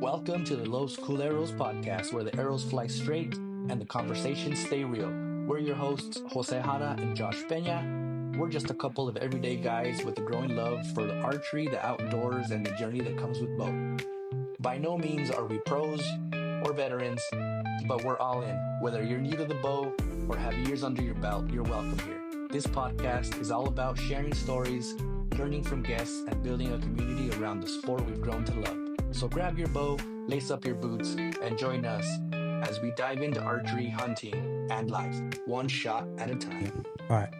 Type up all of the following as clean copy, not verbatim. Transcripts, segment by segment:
Welcome to the Los Culeros podcast, where the arrows fly straight and the conversations stay real. We're your hosts, Jose Jara and Josh Peña. We're just a couple of everyday guys with a growing love for the archery, the outdoors, and the journey that comes with both. By no means are we pros or veterans, but we're all in. Whether you're new to the bow or have years under your belt, you're welcome here. This podcast is all about sharing stories, learning from guests, and building a community around the sport we've grown to love. So grab your bow, lace up your boots, and join us as we dive into archery, hunting, and life, one shot at a time. All right.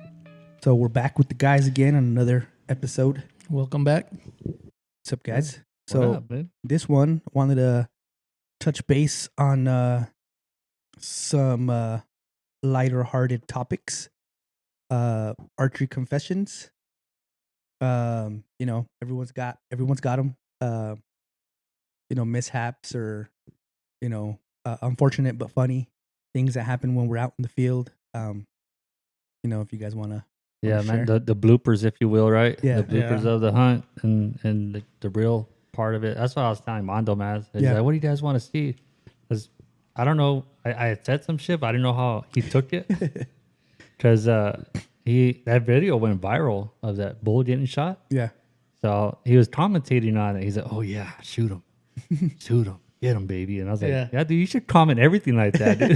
So we're back with the guys again on another episode. Welcome back. What's up, guys? What So up, man? this one wanted to touch base on some lighter-hearted topics. Archery confessions. Everyone's got them. Mishaps or unfortunate but funny things that happen when we're out in the field. If you guys want to. Yeah, share? man, the bloopers, if you will, right? Yeah. The bloopers of the hunt and the real part of it. That's what I was telling Mondo, man. He's like, what do you guys want to see? Because I don't know. I had said some shit, but I didn't know how he took it. Because that video went viral of that bull getting shot. Yeah. So he was commentating on it. He's like, oh, yeah, shoot him. Shoot him. Get him, baby. And I was like, yeah, dude, you should comment everything like that, dude.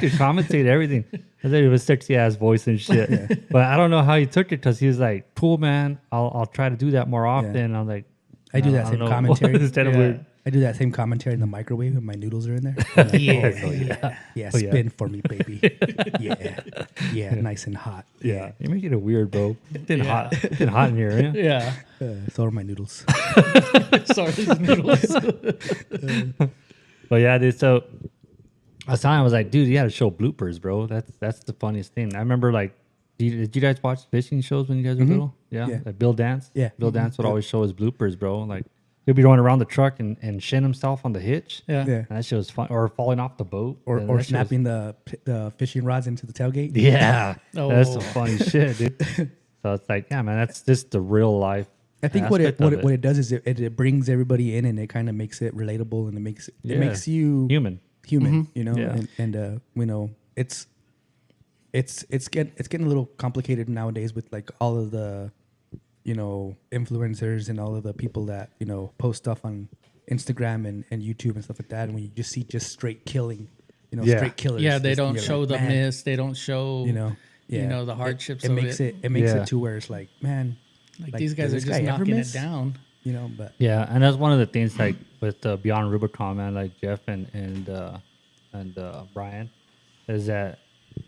You should commentate everything. I thought it was sexy ass voice and shit. But I don't know how he took it because he was like, cool, man. I'll try to do that more often. Yeah. And I'm like, I do that same commentary. Instead of weird. I do that same commentary in the microwave when my noodles are in there. Like, Yeah. Spin for me, baby. yeah, nice and hot. Yeah. You make it a weird, bro. It's been hot. It's been hot in here, yeah? Yeah. So are my noodles. Sorry, these noodles. But yeah, dude, so I was telling him, I was like, dude, you got to show bloopers, bro. That's the funniest thing. I remember, like, did you guys watch fishing shows when you guys were little? Yeah. Like Bill Dance? Yeah. Bill Dance would always show his bloopers, bro. Like, he'll be going around the truck and shin himself on the hitch. Yeah. Yeah. And that shit was fun. Or falling off the boat. Or And that shit snapping the fishing rods into the tailgate. Yeah. That's some Oh. funny shit, dude. So it's like, yeah, man, that's just the real life. I think what aspect of it does is it brings everybody in, and it kind of makes it relatable, and it makes you human. human, Yeah. and it's getting a little complicated nowadays with like all of the influencers and all of the people that post stuff on Instagram and YouTube and stuff like that, and when you just see straight killing, straight killers. Yeah, they just- don't you're show like, the man, miss. They don't show, yeah. the hardships It of makes it. it makes Yeah. it to where it's like, man, Like, like, these guys does are this just guy ever knocking it miss? down. But Yeah, and that's one of the things like with Beyond Rubicon, man, like Jeff and Brian, is that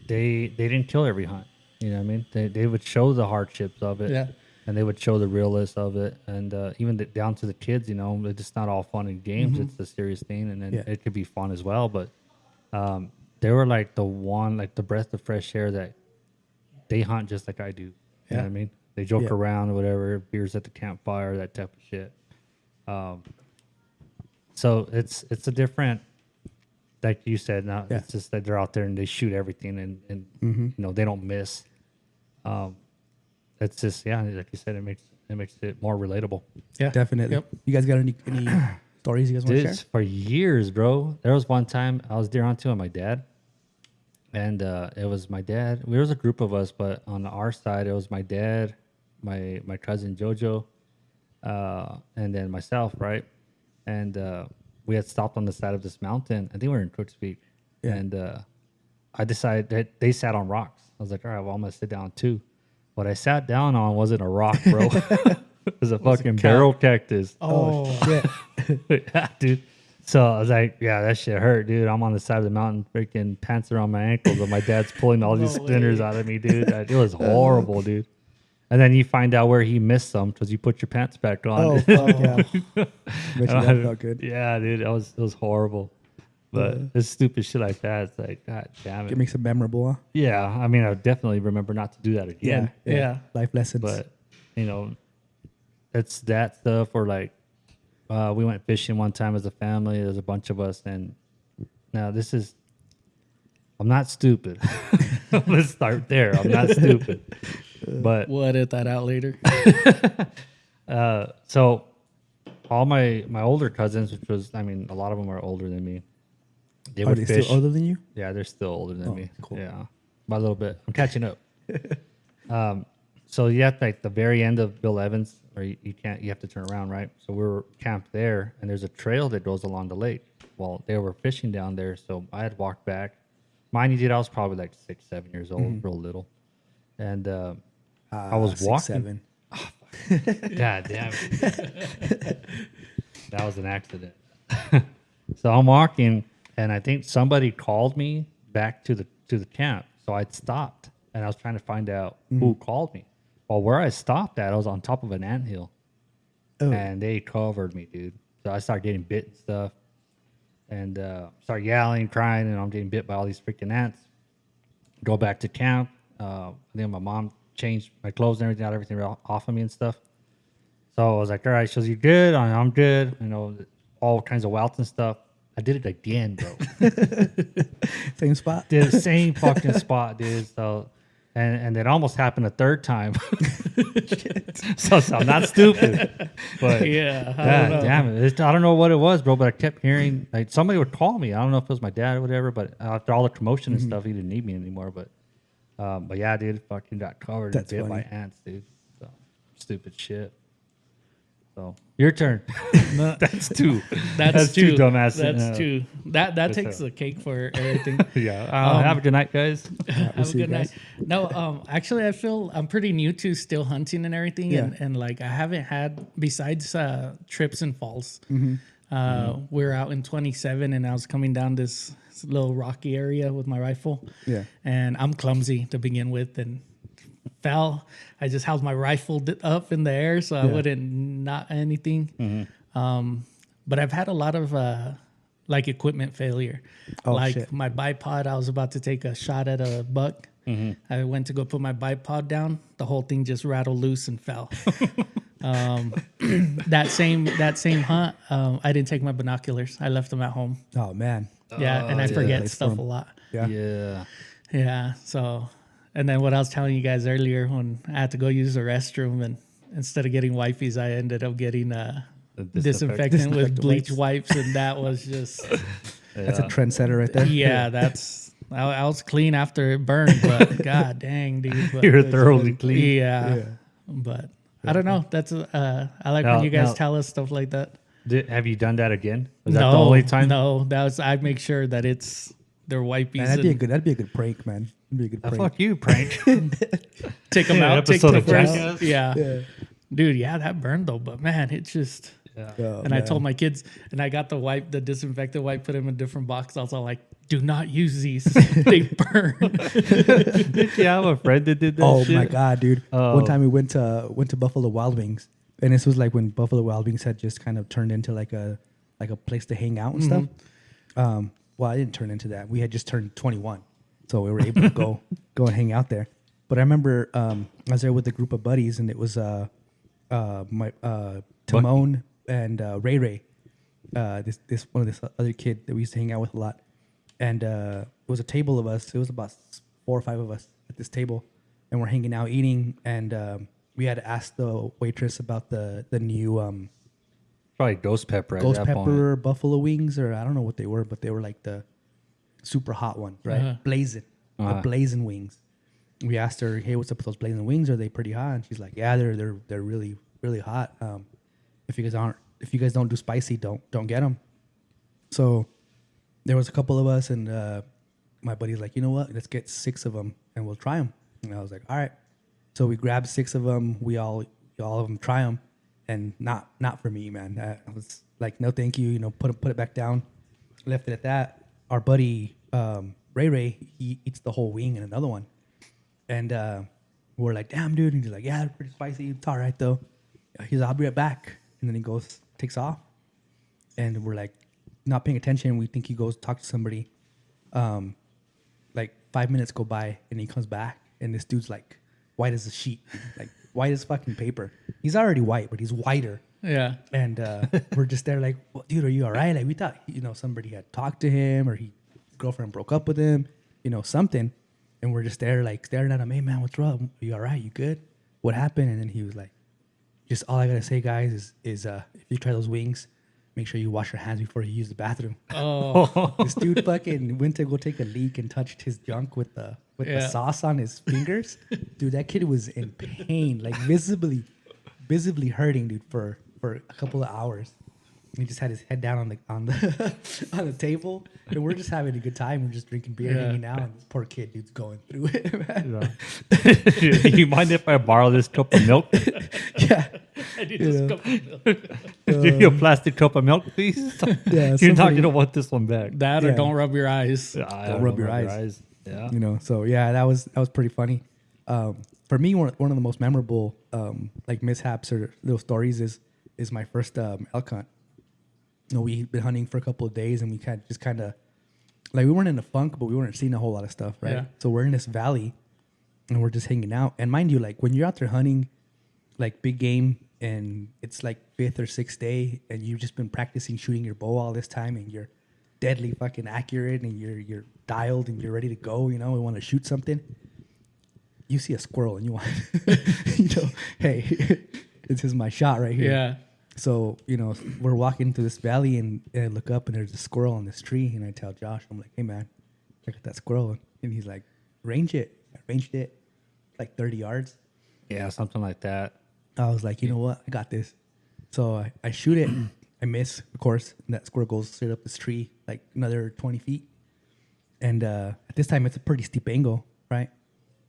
they didn't kill every hunt. You know what I mean? They would show the hardships of it, Yeah. and they would show the realness of it, and even down to the kids. It's just not all fun and games. It's a serious thing, and then it could be fun as well. But they were like the breath of fresh air that they hunt just like I do. You know what I mean? They joke around or whatever, beers at the campfire, that type of shit. So it's a different, like you said. Now it's just that they're out there and they shoot everything and they don't miss. It's just like you said, it makes it more relatable. Yeah. definitely. Yep. You guys got any stories you guys want to Dude, share? for years, bro. There was one time I was deer hunting with my dad, and it was my dad. There was a group of us, but on our side, it was my dad, my cousin Jojo, and then myself, right? And we had stopped on the side of this mountain. I think we were in Crooks Peak, and I decided that they sat on rocks. I was like, all right, well, I'm gonna sit down too. What I sat down on wasn't a rock, bro. It was a fucking barrel cactus. Oh, shit. Yeah, dude. So I was like, yeah, that shit hurt, dude. I'm on the side of the mountain, freaking pants around my ankles, but my dad's pulling all these splinters out of me, dude. It was horrible, dude. And then you find out where he missed some because you put your pants back on. Oh, fuck yeah. Bet you that felt good. Yeah, dude. It was horrible. But it's stupid shit like that. It's like, God damn It it. makes it memorable, huh? Yeah, I mean, I definitely remember not to do that again. Yeah. Life lessons. But it's that stuff. Or like, we went fishing one time as a family. There's a bunch of us, and now I'm not stupid. Let's start there. I'm not stupid. But we'll edit that out later. so all my older cousins, which was, I mean, a lot of them are older than me. They Are would they fish. still older than you? Yeah, they're still older than Oh, me. cool. Yeah, by a little bit. I'm catching up. So you have like the very end of Bill Evans, or you can't. You have to turn around, right? So we were camped there, and there's a trail that goes along the lake. Well, they were fishing down there, so I had walked back. Mind you, dude, I was probably like 6, 7 years old, real little, and I was 6, walking. 7. God damn it. That was an accident. So I'm walking, and I think somebody called me back to the camp. So I'd stopped, and I was trying to find out who called me. Well, where I stopped at, I was on top of an anthill, and they covered me, dude. So I started getting bit and stuff, and started yelling, crying, and I'm getting bit by all these freaking ants. Go back to camp. I think my mom changed my clothes and everything, got everything off of me and stuff. So I was like, all right, she goes, you good? I'm good. You know, all kinds of welts and stuff. I did it again, bro. Same spot. Did the same fucking spot, dude. So, and it almost happened a third time. so I'm not stupid. But Yeah, I God don't know. damn it. I don't know what it was, bro, but I kept hearing, like, somebody would call me. I don't know if it was my dad or whatever, but after all the commotion and stuff, he didn't need me anymore. But yeah, dude, fucking got covered and That's bit by funny. ants, dude. So stupid shit. So your turn. No, That's two. that's two two. dumbass. That's two. That That's takes a- the cake for everything. Yeah. Have a good night, guys. Have a see you good night. guys. No, actually, I feel I'm pretty new to still hunting and everything, Yeah. and like I haven't had besides trips and falls. We're out in 27, and I was coming down this little rocky area with my rifle. Yeah. And I'm clumsy to begin with, and fell. I just held my rifle up in the air so I wouldn't not anything. But I've had a lot of like equipment failure. Oh, like shit. my bipod, I was about to take a shot at a buck. I went to go put my bipod down. The whole thing just rattled loose and fell. That same hunt, I didn't take my binoculars. I left them at home. Oh man. Yeah, and I yeah. forget Place stuff for 'em. a lot. Yeah. Yeah. Yeah. So, and then what I was telling you guys earlier, when I had to go use the restroom, and instead of getting wipes, I ended up getting disinfectant with bleach wipes, and that was just That's a trendsetter right there. yeah. That's I was clean after it burned, but god dang, dude, but You're it's thoroughly just- clean. Yeah. But I don't know. That's I like Now- when you guys now- tell us stuff like that. Have you done that again? Was that the only time? No, that was I make sure that it's their wipies. Man, that'd be a good prank, man. That'd be a good prank. Fuck you, prank. Take them Yeah, out. Take episode the of first. Jackass. Yeah. Dude, yeah, that burned though. But man, it just. Oh, And I man. told my kids, and I got the disinfectant wipe, put them in a different box. I was all like, "Do not use these; they burn." Did you have a friend that did that Oh shit? my god, dude! Oh. One time we went to Buffalo Wild Wings, and this was like when Buffalo Wild Wings had just kind of turned into like a place to hang out and stuff. Well, I didn't turn into that. We had just turned 21, so we were able to go and hang out there. But I remember I was there with a group of buddies, and it was my Timon and Ray Ray. This other kid that we used to hang out with a lot, and it was a table of us. It was about 4 or 5 of us at this table, and we're hanging out eating. And we had asked the waitress about the new Probably ghost pepper. At ghost that point. pepper buffalo wings, or I don't know what they were, but they were like the super hot ones, right? Blazing, the blazing wings. We asked her, "Hey, what's up with those blazing wings? Are they pretty hot?" And she's like, "Yeah, they're really really hot. If you guys don't do spicy, don't get them." So there was a couple of us, and my buddy's like, "You know what? Let's get 6 of them, and we'll try them." And I was like, "All right." So we grabbed 6 of them. We all of them try them, and not for me, man. I was like, "No, thank you." You know, put it back down. Left it at that. Our buddy Ray Ray, he eats the whole wing and another one, and we're like, "Damn, dude!" And he's like, "Yeah, they're pretty spicy. It's all right though." He's like, "I'll be right back," and then he goes, takes off, and we're like, not paying attention. We think he goes talk to somebody. Like 5 minutes go by, and he comes back, and this dude's like white as a sheet, like white as fucking paper. He's already white, but he's whiter. Yeah. And we're just there like, well, "Dude, are you all right?" Like we thought, somebody had talked to him, or his girlfriend broke up with him, something. And we're just there like staring at him. "Hey man, what's wrong? Are you all right? You good? What happened?" And then he was like, just all I gotta say, guys, is if you try those wings, make sure you wash your hands before you use the bathroom. Oh, This dude fucking went to go take a leak and touched his junk with the sauce on his fingers. Dude, that kid was in pain, like visibly hurting, dude, for a couple of hours. He just had his head down on the on the table, and we're just having a good time. We're just drinking beer, hanging out, and this poor kid, dude's going through it, man. Yeah. You mind if I borrow this cup of milk? Yeah, I need this cup of milk. Give you a plastic cup of milk, please. yeah. You're not gonna want this one back. That or Yeah. don't rub your eyes. Don't rub your eyes. Yeah. You know, so yeah, that was pretty funny. For me, one of the most memorable like mishaps or little stories is my first elk hunt. You know, we'd been hunting for a couple of days, and we kind of like, we weren't in a funk, but we weren't seeing a whole lot of stuff, right? Yeah. So we're in this valley, and we're just hanging out. And mind you, like when you're out there hunting, like big game, and it's like 5th or 6th day, and you've just been practicing shooting your bow all this time, and you're deadly fucking accurate, and you're dialed, and you're ready to go. You know, we want to shoot something. You see a squirrel, and you want, you know, hey, this is my shot right here. Yeah. So, you know, we're walking through this valley, and I look up, and there's a squirrel on this tree, and I tell Josh, I'm like, hey, man, check out that squirrel. And he's like, range it. I ranged it like 30 yards. Yeah, something like that. I was like, you know what? I got this. So I shoot it. I miss, of course. And that squirrel goes straight up this tree, like another 20 feet. And at this time, it's a pretty steep angle, right?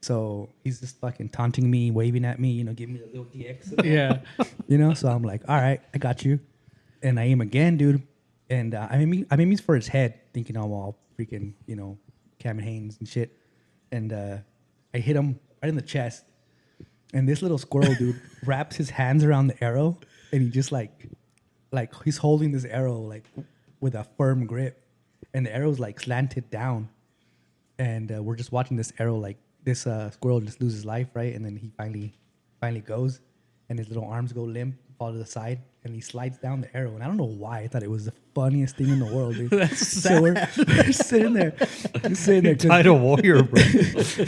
So he's just fucking taunting me, waving at me, you know, giving me a little DX. Yeah. You know, so I'm like, all right, I got you. And I aim again, dude. And I mean, for his head, thinking I'm all freaking, you know, Cam and Haynes and shit. And I hit him right in the chest. And this little squirrel, dude, wraps his hands around the arrow, and he just like he's holding this arrow like with a firm grip, and the arrow's like slanted down. And we're just watching this arrow, like this squirrel just lose his life, right? And then he finally goes, and his little arms go limp, fall to the side, and he slides down the arrow. And I don't know why I thought it was the funniest thing in the world, dude. That's So we're sitting there. Tied a warrior, bro.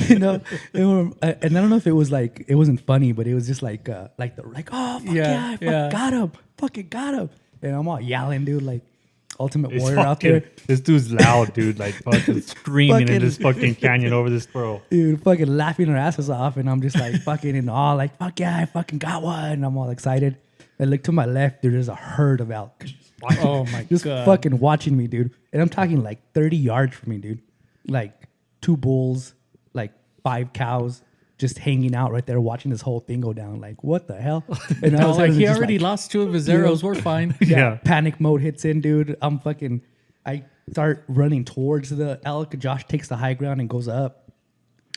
You know, and I don't know if it was like, it wasn't funny, but it was just like oh fuck yeah, I fucking got him, and I'm all yelling, dude, like Ultimate Warrior out there. This dude's loud, dude, like fucking screaming in Fucking- this fucking canyon over this squirrel. Dude, fucking laughing our asses off, and I'm just like fucking in awe, like fuck yeah, I fucking got one, and I'm all excited. I look to my left, dude, there's a herd of elk. Oh my Just God. fucking watching me, dude. And I'm talking like 30 yards from me, dude. Like 2 bulls, like 5 cows, just hanging out right there, watching this whole thing go down. Like, what the hell? And I was like, he just already like, lost 2 of his you know, arrows. We're fine. Yeah. Panic mode hits in, dude. I start running towards the elk. Josh takes the high ground and goes up.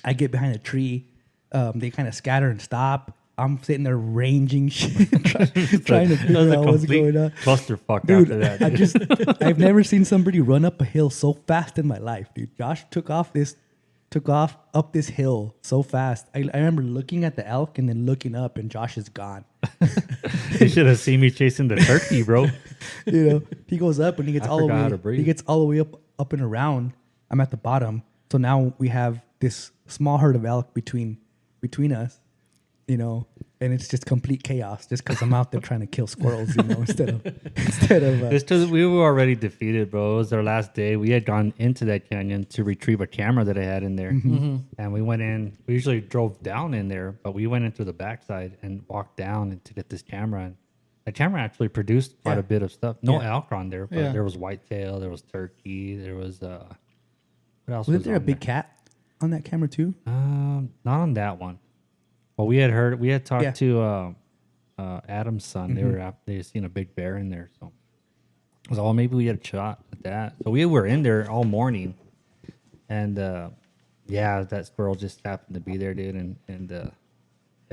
I get behind a tree. They kind of scatter and stop. I'm sitting there ranging shit, trying to figure out what's going on. Clusterfuck Dude, after that. I've never seen somebody run up a hill so fast in my life, dude. Josh took off up this hill so fast. I remember looking at the elk and then looking up, and Josh is gone. You should have seen me chasing the turkey, bro. You know, he goes up and he gets I all the forgot how way. to breathe. He gets all the way up and around. I'm at the bottom, so now we have this small herd of elk between us. You know, and it's just complete chaos just because I'm out there trying to kill squirrels, you know, instead of. It's because we were already defeated, bro. It was our last day. We had gone into that canyon to retrieve a camera that I had in there. And we went in. We usually drove down in there, but we went into the backside and walked down to get this camera. And the camera actually produced quite a bit of stuff. No elk on there, but there was whitetail, there was turkey, there was... what else Wasn't there a on big cat on that camera too? Not on that one. Well, we had talked to Adam's son. They had seen a big bear in there, so I was like, well, maybe we had a shot at that. So we were in there all morning, and that squirrel just happened to be there, dude, and it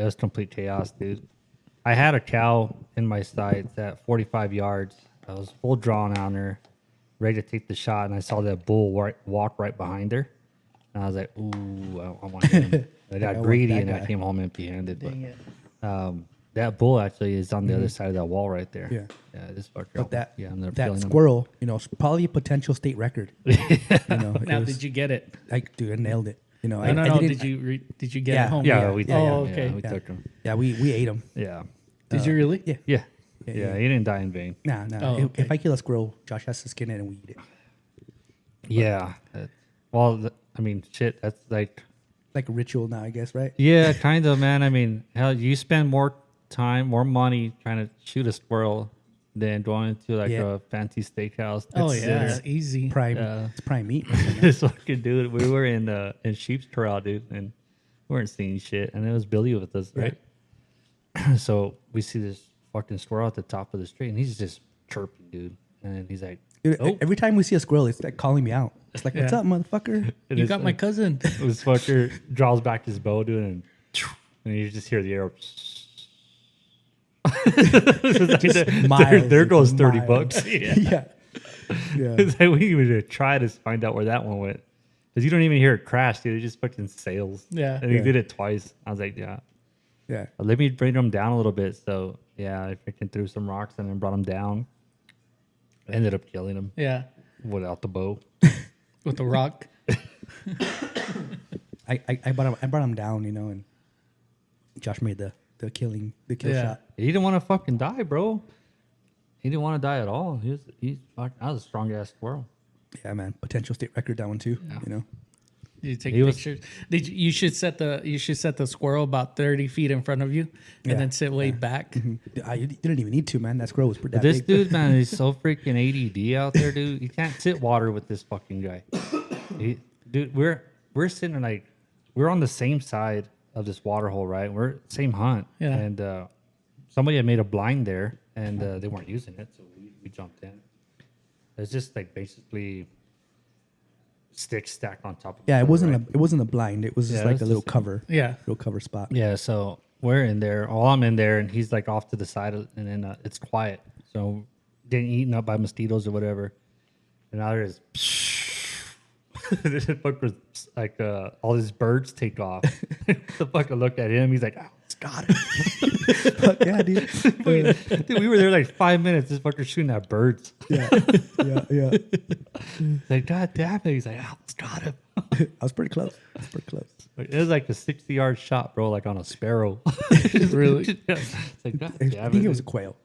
was complete chaos, dude. I had a cow in my sights at 45 yards. I was full drawn on her, ready to take the shot, and I saw that bull walk right behind her. And I was like, ooh, I want him. I got greedy and I came home empty-handed. But that bull actually is on the other side of that wall right there. Yeah. This fucker. But that killing squirrel, you know, is probably a potential state record. You know, Now, did you get it? Dude, I nailed it. You know, No. Did Did you get it home? Yeah, we took Oh, him. okay. Yeah, we took him. Yeah, we ate him. Yeah. Did you really? Yeah. Yeah. Yeah, Yeah, yeah. he didn't die in vain. Nah. Oh, If okay. I kill a squirrel, Josh has to skin it and we eat it. Yeah. Well, I mean, shit, that's like, Like a ritual now, I guess, right? yeah, kind of, man. I mean, hell, you spend more time, more money trying to shoot a squirrel than going to like Yeah. a fancy steakhouse. Oh That's- yeah, that's easy. Prime. Yeah. It's prime meat. This fucking dude, we were in Sheep's Corral, dude, and we weren't seeing shit, and it was Billy with us, right? So we see this fucking squirrel at the top of the street, and he's just chirping, dude, and he's like, Dude, "Oh." every time we see a squirrel, it's like calling me out. It's like, "What's Yeah. up, motherfucker?" And You it's got my like- cousin. This fucker draws back his bow, dude, and you just hear the arrow. There goes 30 miles. bucks. Yeah. Yeah. It's like we didn't even try to find out where that one went. Because you don't even hear it crash, dude. It just fucking sails. Yeah. And he Yeah. did it twice. I was like, yeah. Yeah. Let me bring them down a little bit. So, yeah, I freaking threw some rocks and then brought them down. Ended up killing him Yeah, without the bow. with the rock. I brought him down, you know, and Josh made the kill Yeah. shot. He didn't want to fucking die, bro. He didn't want to die at all. I was a strong ass squirrel. Yeah, man. Potential state record, that one too. You know. You take He was- pictures. You should set the squirrel about 30 feet in front of you, and Yeah. then sit way back. You didn't even need to, man. That squirrel was pretty This big. dude, man, is so freaking ADD out there, dude. You can't sit water with this fucking guy. Dude, we're sitting like we're on the same side of this water hole, right? We're same hunt, Yeah. and somebody had made a blind there, and they weren't using it, so we jumped in. It's just like basically sticks stacked on top of. Yeah, each it other, wasn't right? it wasn't a blind. It was Yeah, just like it's a little just- cover. Yeah. Little cover spot. Yeah, so we're in there. Well, I'm in there, and he's like off to the side, and then it's quiet. So getting eaten up by mosquitoes or whatever. And now there's this fucker, like all his birds take off. The fucker looked at him. He's like, "Oh, it's got it." Fuck yeah, dude. Dude, we were there like 5 minutes. This fucker shooting at birds. Yeah. Like, God damn it. He's like, "Oh, it's got him." I was pretty close. It was like a 60-yard shot, bro, like on a sparrow. Really? Yeah. It's like, God I damn think it. it was a quail.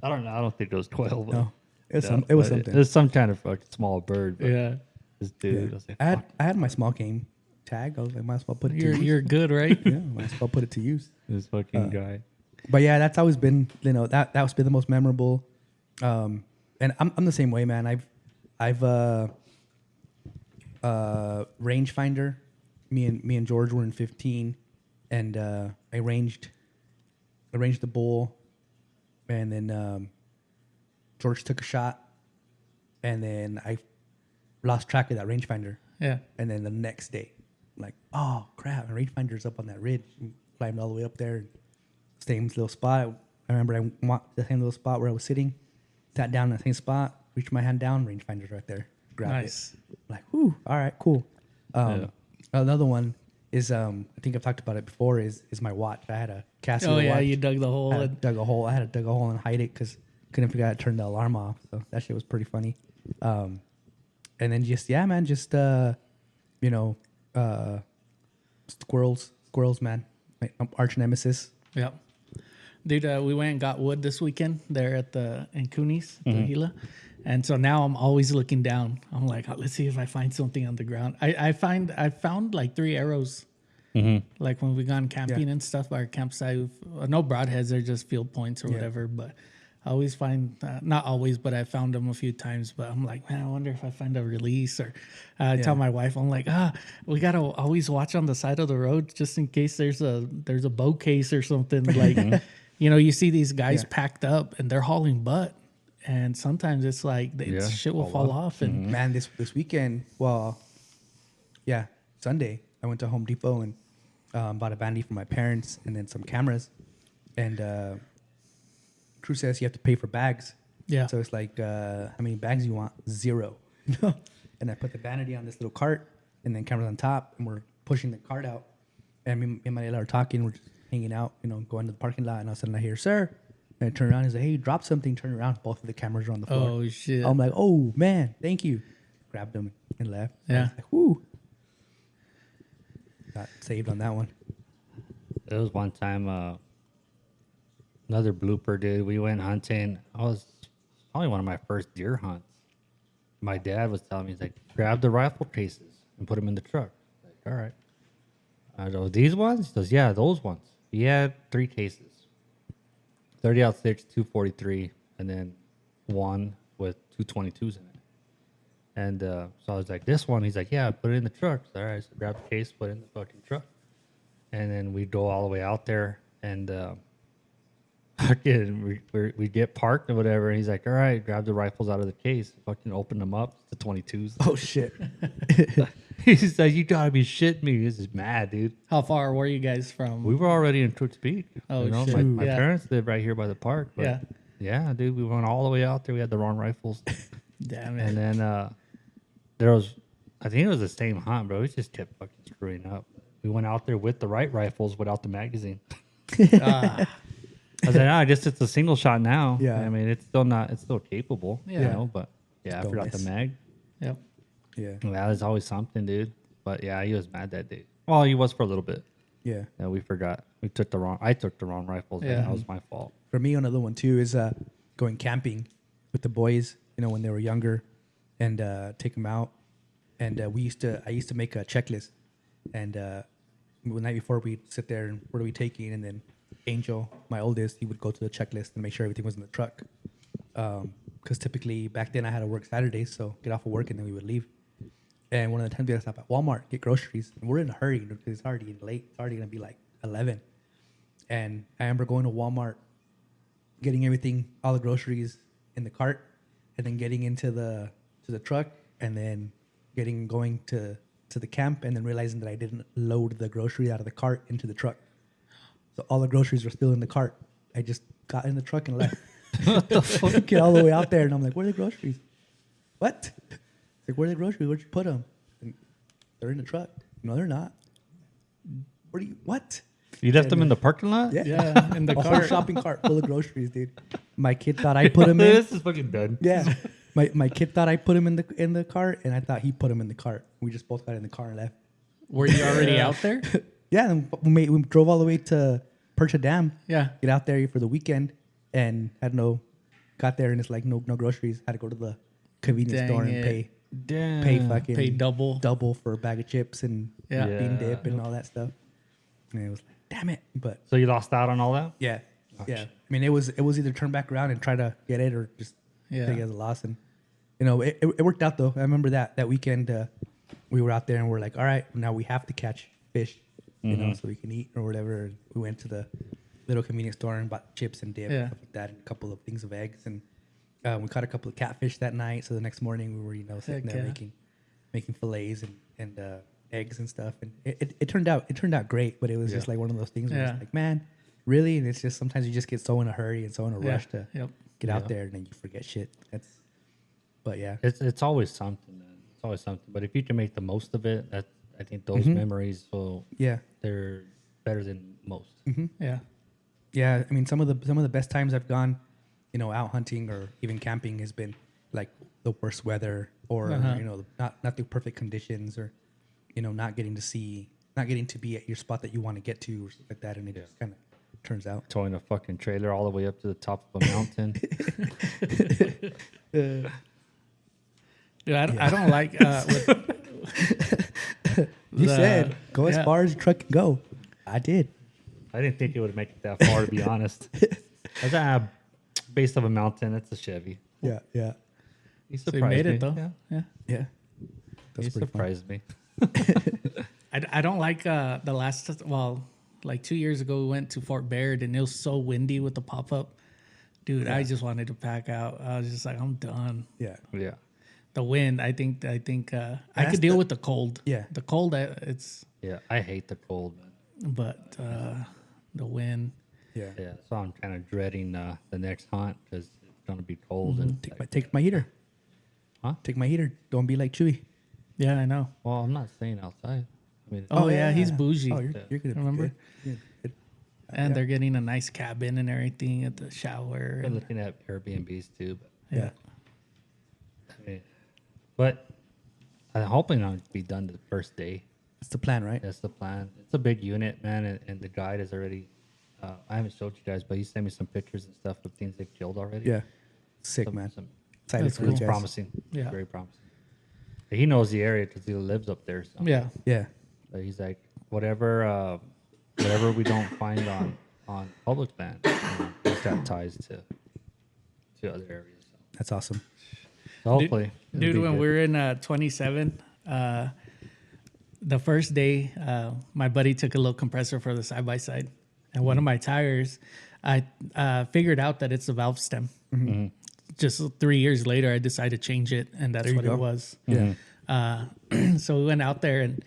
I don't know. I don't think it was 12. But No, it was yeah, some. It was but something. It was some kind of fucking small bird. But Yeah. this dude, I was like, I had my small game tag. I was like, might as well put it to use. You're good, right? Yeah, might as well put it to use. this fucking guy. But yeah, that's always been, you know, that's been the most memorable. And I'm the same way, man. I've rangefinder. Me and George were in 15, and I arranged the bull, and then George took a shot, and then I lost track of that rangefinder. Yeah. And then the next day, like, oh crap, my rangefinder's up on that ridge. Climbed all the way up there, same little spot. I remember I walked the same little spot where I was sitting, sat down in the same spot, reached my hand down, rangefinder's right there. Grabbed Nice. it. Like, whoo, all right, cool. Yeah. Another one is I think I've talked about it before. Is my watch? I had a Casio Oh yeah, watch. you dug the hole. I had And, dug a hole. I had to dug a hole and hide it because couldn't figure out how to turn the alarm off. So that shit was pretty funny. And then just you know, squirrels, man, my arch nemesis. yeah. Dude, we went and got wood this weekend there in Cooney's, the Gila. And so now I'm always looking down. I'm like, oh, let's see if I find something on the ground. I found like 3 arrows. Like when we gone camping and stuff by our campsite. No broadheads, they're just field points or whatever. But I always find, not always, but I found them a few times. But I'm like, man, I wonder if I find a release. Or I tell my wife, I'm like, we got to always watch on the side of the road just in case there's a bow case or something. Like, you know, you see these guys packed up and they're hauling butt. And sometimes it's like shit will fall off. And Man, this weekend, well, yeah, Sunday, I went to Home Depot and bought a bandy for my parents and then some cameras. And Crew says you have to pay for bags. Yeah. So it's like, how many bags you want? 0. And I put the vanity on this little cart and then cameras on top, and we're pushing the cart out. And me and my are talking, we're just hanging out, you know, going to the parking lot, and all of a sudden I hear, "Sir." And I turn around and say, "Hey, you dropped something." Turn around, both of the cameras are on the floor. oh, shit. I'm like, "Oh man, thank you." Grabbed them and left. I Yeah. was like, whoo. Got saved on that one. There was one time Another blooper, dude. We went hunting. I was probably one of my first deer hunts. My dad was telling me, he's like, grab the rifle cases and put them in the truck. Like, all right. I go, these ones? He goes, yeah, those ones. He had 3 cases. 30-06, 243, and then one with 222s in it. And so I was like, this one? He's like, yeah, put it in the truck. All right, so grab the case, put it in the fucking truck. And then we go all the way out there, and we get parked or whatever. And he's like, all right, grab the rifles out of the case. Fucking open them up. It's the 22s. Oh shit. He's like, you gotta be shitting me. This is mad, dude. How far were you guys from? We were already in Toots Peak. Oh, shit. My Yeah. parents live right here by the park. But Yeah. Yeah, dude. We went all the way out there. We had the wrong rifles. Damn it. And then there was, I think it was the same hunt, bro. We just kept fucking screwing up. We went out there with the right rifles without the magazine. Ah, I was like, I guess it's a single shot now. Yeah. I mean, it's still capable, you Yeah. know, but yeah, I Don't forgot miss. the mag. yep. Yeah. That is always something, dude. But yeah, he was mad that day. Well, he was for a little bit. Yeah. Yeah, we forgot. I took the wrong rifles. Yeah. Yeah. That was my fault. For me, another one too is going camping with the boys. You know, when they were younger, and take them out. And I used to make a checklist, and the night before we'd sit there and what are we taking, and then Angel, my oldest, he would go to the checklist and make sure everything was in the truck. Because typically back then I had to work Saturdays, so get off of work and then we would leave. And one of the times we had to stop at Walmart, get groceries. And we're in a hurry because it's already getting late. It's already going to be like 11. And I remember going to Walmart, getting everything, all the groceries in the cart, and then getting into the truck, and then going to the camp, and then realizing that I didn't load the groceries out of the cart into the truck. So all the groceries were still in the cart. I just got in the truck and left. Get all the way out there, and I'm like, where are the groceries? What? It's like, where are the groceries? Where'd you put them? And they're in the truck. No, they're not. What? You left them in the parking lot? Yeah, in the A whole car. shopping cart full of groceries, dude. My kid thought I put them in. This is fucking done. Yeah. My kid thought I put him in the cart, and I thought he put him in the cart. We just both got in the car and left. Were you already out there? Yeah, and we drove all the way to Percha Dam. Yeah. Get out there for the weekend, and got there and it's like no groceries. Had to go to the convenience Dang store and it. pay fucking Pay double. for a bag of chips and Yeah. bean Yeah. dip and all that stuff. And it was like, damn it. But So you lost out on all that? yeah, Oh, yeah. shit. I mean, it was either turn back around and try to get it or just Yeah. take it as a loss. And you know, it worked out though. I remember that weekend we were out there and we're like, all right, now we have to catch fish, you know, so we can eat or whatever. And we went to the little convenience store and bought chips and dip and Yeah. stuff like that, and a couple of things of eggs. And we caught a couple of catfish that night. So the next morning we were sitting Heck there yeah. making fillets and eggs and stuff. And it turned out great, but it was just like one of those things where Yeah. it's like, man, really? And it's just sometimes you just get so in a hurry and so in a rush to Yep. get out Yeah. there, and then you forget shit. But yeah, It's always something, man. It's always something. But if you can make the most of it, I think those memories yeah, they're better than most. Yeah. yeah. I mean, some of the best times I've gone, you know, out hunting or even camping has been like the worst weather or you know, not the perfect conditions, or you know, not getting to be at your spot that you want to get to or stuff like that, and it just kind of turns out. Towing a fucking trailer all the way up to the top of a mountain. Dude, I don't like You said go as yeah. far as your truck can go. I did. I didn't think it would make it that far, to be honest. I was at base of a mountain. It's a Chevy. Yeah, yeah, He So surprised you made me. it though. Yeah. Yeah. yeah. He That's pretty fun. surprised me. I don't like the last, like 2 years ago we went to Fort Baird and it was so windy with the pop up. Dude, I just wanted to pack out. I was just like, I'm done. Yeah, Yeah. The wind, I think I That's could deal with the cold. Yeah. The cold, it's, Yeah. I hate the cold, man. but the wind. yeah. Yeah. So I'm kind of dreading the next hunt because it's going to be cold. And Take my heater. Huh? Take my heater. Don't be like Chewy. Yeah, I know. well, I'm not staying outside. I mean, Oh, yeah, he's bougie. Oh, you're good. Remember? Good. Good. And Yeah. they're getting a nice cabin and everything at the shower. I'm And, looking at Airbnbs too. But, yeah. I mean, but I'm hoping I'll be done the first day. That's the plan, right? That's the plan. It's a big unit, man, and the guide is already I haven't showed you guys, but he sent me some pictures and stuff of things they've killed already. Yeah. Sick, man. Excited That's for cool. you It's guys. promising. Yeah. Very promising. He knows the area because he lives up there. So. Yeah. Yeah. But he's like, whatever we don't find on public land, he's got ties to other areas. So, That's awesome. hopefully, Dude, when we were in 27, the first day, my buddy took a little compressor for the side by side, and one of my tires, I figured out that it's the valve stem. Mm-hmm. Just 3 years later, I decided to change it, and that's what it was. Yeah. So we went out there and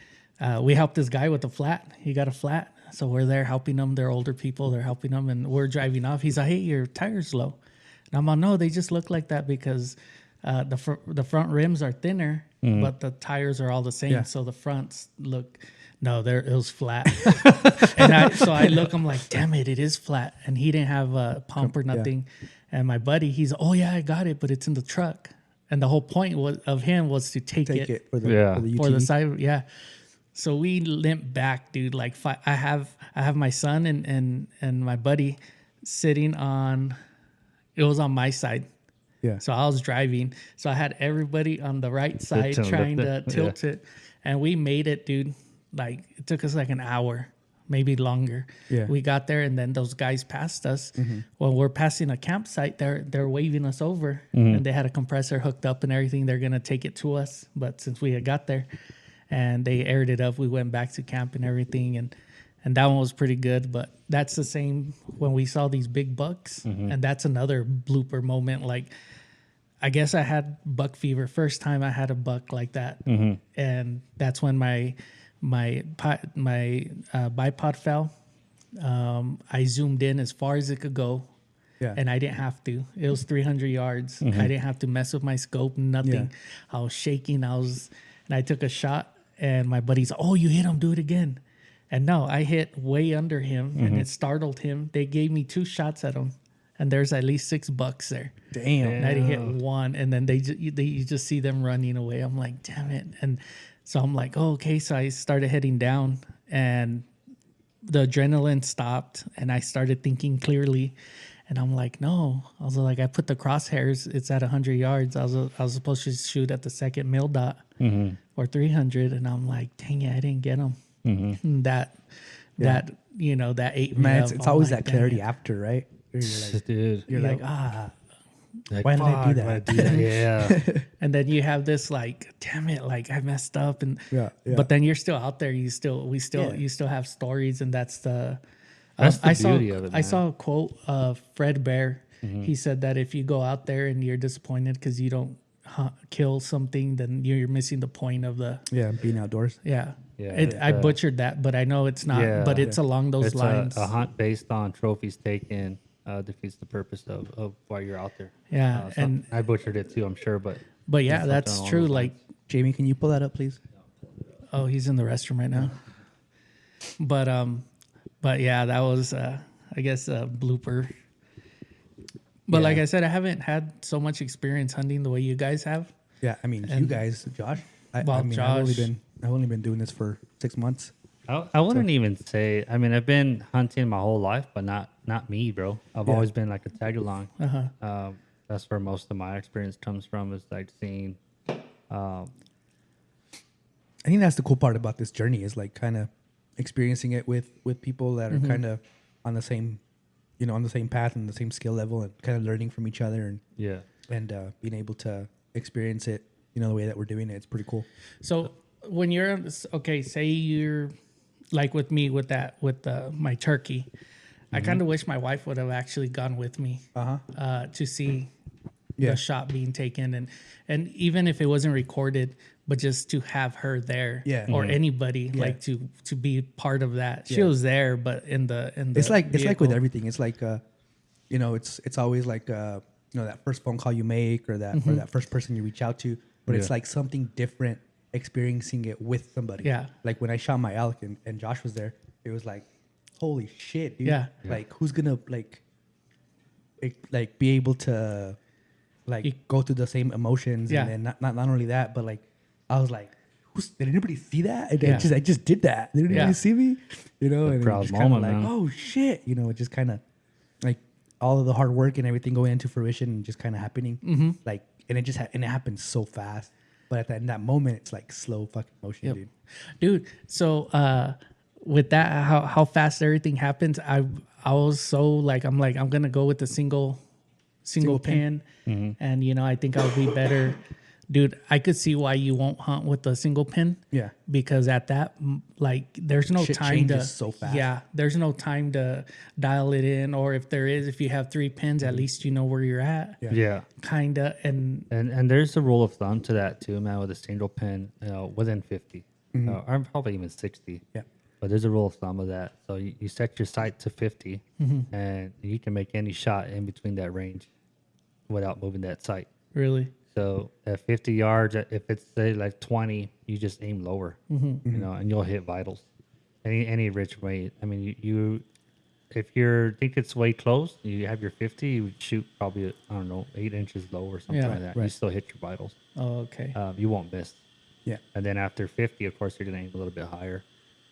we helped this guy with a flat. He got a flat. So we're there helping them. They're older people. They're helping them. And we're driving off. He's like, hey, your tire's low. And I'm like, no, they just look like that because the front rims are thinner, but the tires are all the same. Yeah. So the fronts look, no, it was flat. So I look, I'm like, damn it is flat. And he didn't have a pump or nothing. And my buddy, he's, oh yeah, I got it, but it's in the truck. And the whole point of him was to take it for the for the UTV. side. Yeah. So we limped back, dude. Like I have my son and my buddy sitting on, it was on my side. Yeah. So I was driving. So I had everybody on the right side to trying lift to it. tilt it. And we made it, dude. Like it took us like an hour, maybe longer. Yeah. We got there and then those guys passed us. When we're passing a campsite, they're waving us over. And they had a compressor hooked up and everything. They're gonna take it to us. But since we had got there and they aired it up, we went back to camp and everything and that one was pretty good. But that's the same when we saw these big bucks. And that's another blooper moment. Like I guess I had buck fever. First time I had a buck like that. And that's when my bipod fell. I zoomed in as far as it could go. Yeah. And I didn't have to. It was 300 yards. I didn't have to mess with my scope, nothing. Yeah. I was shaking. And I took a shot and my buddy's, oh, you hit him, do it again. And no, I hit way under him and it startled him. They gave me 2 shots at him and there's at least 6 bucks there. Damn. And I didn't hit one. And then you just see them running away. I'm like, damn it. And so I'm like, oh, okay. So I started heading down and the adrenaline stopped and I started thinking clearly. And I'm like, no. I was like, I put the crosshairs. It's at 100 yards. I was supposed to shoot at the second mil dot or 300. And I'm like, dang it, I didn't get them. That 8 Man, rev, it's I'm always like, that dang clarity it. after, right? Where you're like, dude. you're Yeah. like, Like, why did I do fuck, that? Yeah. And then you have this like, damn it, like I messed up, and Yeah. but then you're still out there. You still have stories, and that's the beauty of it, I man. saw a quote of Fred Bear. He said that if you go out there and you're disappointed because you don't kill something, then you're missing the point of the being outdoors. yeah. Yeah, I butchered that, but I know it's not. Yeah. But it's along those It's lines. a hunt based on trophies taken defeats the purpose of why you're out there. Yeah, So and I butchered it too, I'm sure, but yeah, something that's along true. those Like, lines. Jamie, can you pull that up, please? oh, he's in the restroom right now. But yeah, that was I guess a blooper. But like I said, I haven't had so much experience hunting the way you guys have. Yeah, I mean, you guys, Josh. I've Josh. only been doing this for 6 months. I wouldn't even say. I mean, I've been hunting my whole life, but not me, bro. I've always been like a tag along. That's where most of my experience comes from. Is like seeing. I think that's the cool part about this journey is like kind of experiencing it with people that are kind of on the same, on the same path and the same skill level and kind of learning from each other and being able to experience it, the way that we're doing it. It's pretty cool. So when you're say you're like with me with my turkey, I kind of wish my wife would have actually gone with me to see the shot being taken and even if it wasn't recorded, but just to have her there or anybody like to be part of that. She was there, but in the It's like with vehicle. everything. It's like it's always like that first phone call you make or that first person you reach out to, but it's like something different experiencing it with somebody. Yeah. Like when I shot my elk and Josh was there, it was like, holy shit, dude. Yeah. Like who's gonna be able to go through the same emotions and then not only that, but like I was like, did anybody see that? And Yeah. I just did that. Did anybody Yeah. see me? You know, and proud just kind of moment, like, man. oh shit, you know, it just kind of like all of the hard work and everything going into fruition and just kind of happening. Like, and it just and it happens so fast. But in that moment, it's like slow fucking motion, Dude. So with that, how fast everything happens, I was so like I'm gonna go with the single pin, and you know I think I'll be better. Dude, I could see why you won't hunt with the single pin. Yeah. Because at that, like, there's no Shit time to. changes so fast. Yeah, there's no time to dial it in, or if there is, if you have 3 pins, at least you know where you're at. Yeah. Kinda, and And there's a rule of thumb to that too, man. With a single pin, within 50, or probably even 60. Yeah. But there's a rule of thumb of that. So you set your sight to 50, and you can make any shot in between that range without moving that sight. really, So at 50 yards, if it's say like 20, you just aim lower, you know, and you'll hit vitals. Any rich way. I mean, you if you think it's way close, you have your 50, you would shoot probably, I don't know, 8 inches low or something Yeah, like that. You right. still hit your vitals. oh, okay, You won't miss. Yeah. And then after 50, of course, you're going to aim a little bit higher.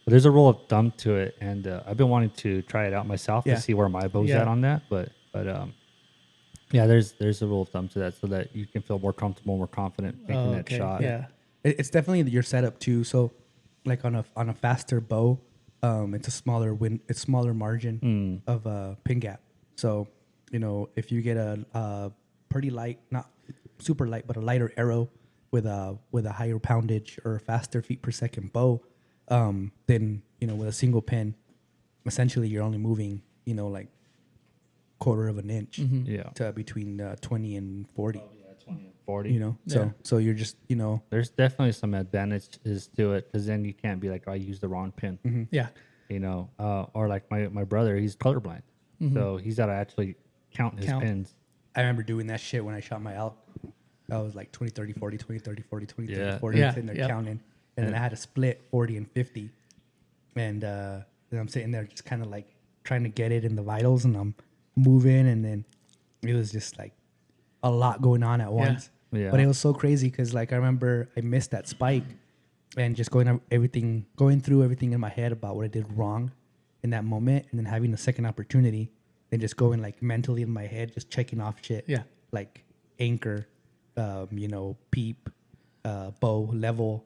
But there's a rule of thumb to it, and I've been wanting to try it out myself Yeah. to see where my bow's Yeah. at on that. But yeah, there's a rule of thumb to that, so that you can feel more comfortable, more confident making oh, that okay, shot. yeah, It's definitely your setup too. So, like on a faster bow, it's a smaller margin of a pin gap. So, you know, if you get a pretty light, not super light, but a lighter arrow with a higher poundage or a faster feet per second bow, then you know with a single pin, essentially you're only moving, you know, like quarter of an inch Yeah. to between 20 and 40. 20 and 40. You know, Yeah. so you're just, you know, There's definitely some advantages to it, because then you can't be like, oh, I used the wrong pin. yeah, You know, or like my brother, he's colorblind, so he's got to actually count his Count. pins. I remember doing that shit when I shot my elk. I was like 20, 30, 40, 20, 30, 40, 20, 30, Yeah. 40. Yeah, Sitting there yeah. counting. And then I had to split 40 and 50. And then I'm sitting there just kind of like trying to get it in the vitals, and I'm moving. And then it was just like a lot going on at once. Yeah. But it was so crazy because like I remember I missed that spike and just going through everything in my head about what I did wrong in that moment, and then having a second opportunity and just going like mentally in my head, just checking off shit. Yeah. Like anchor, you know, peep, bow, level,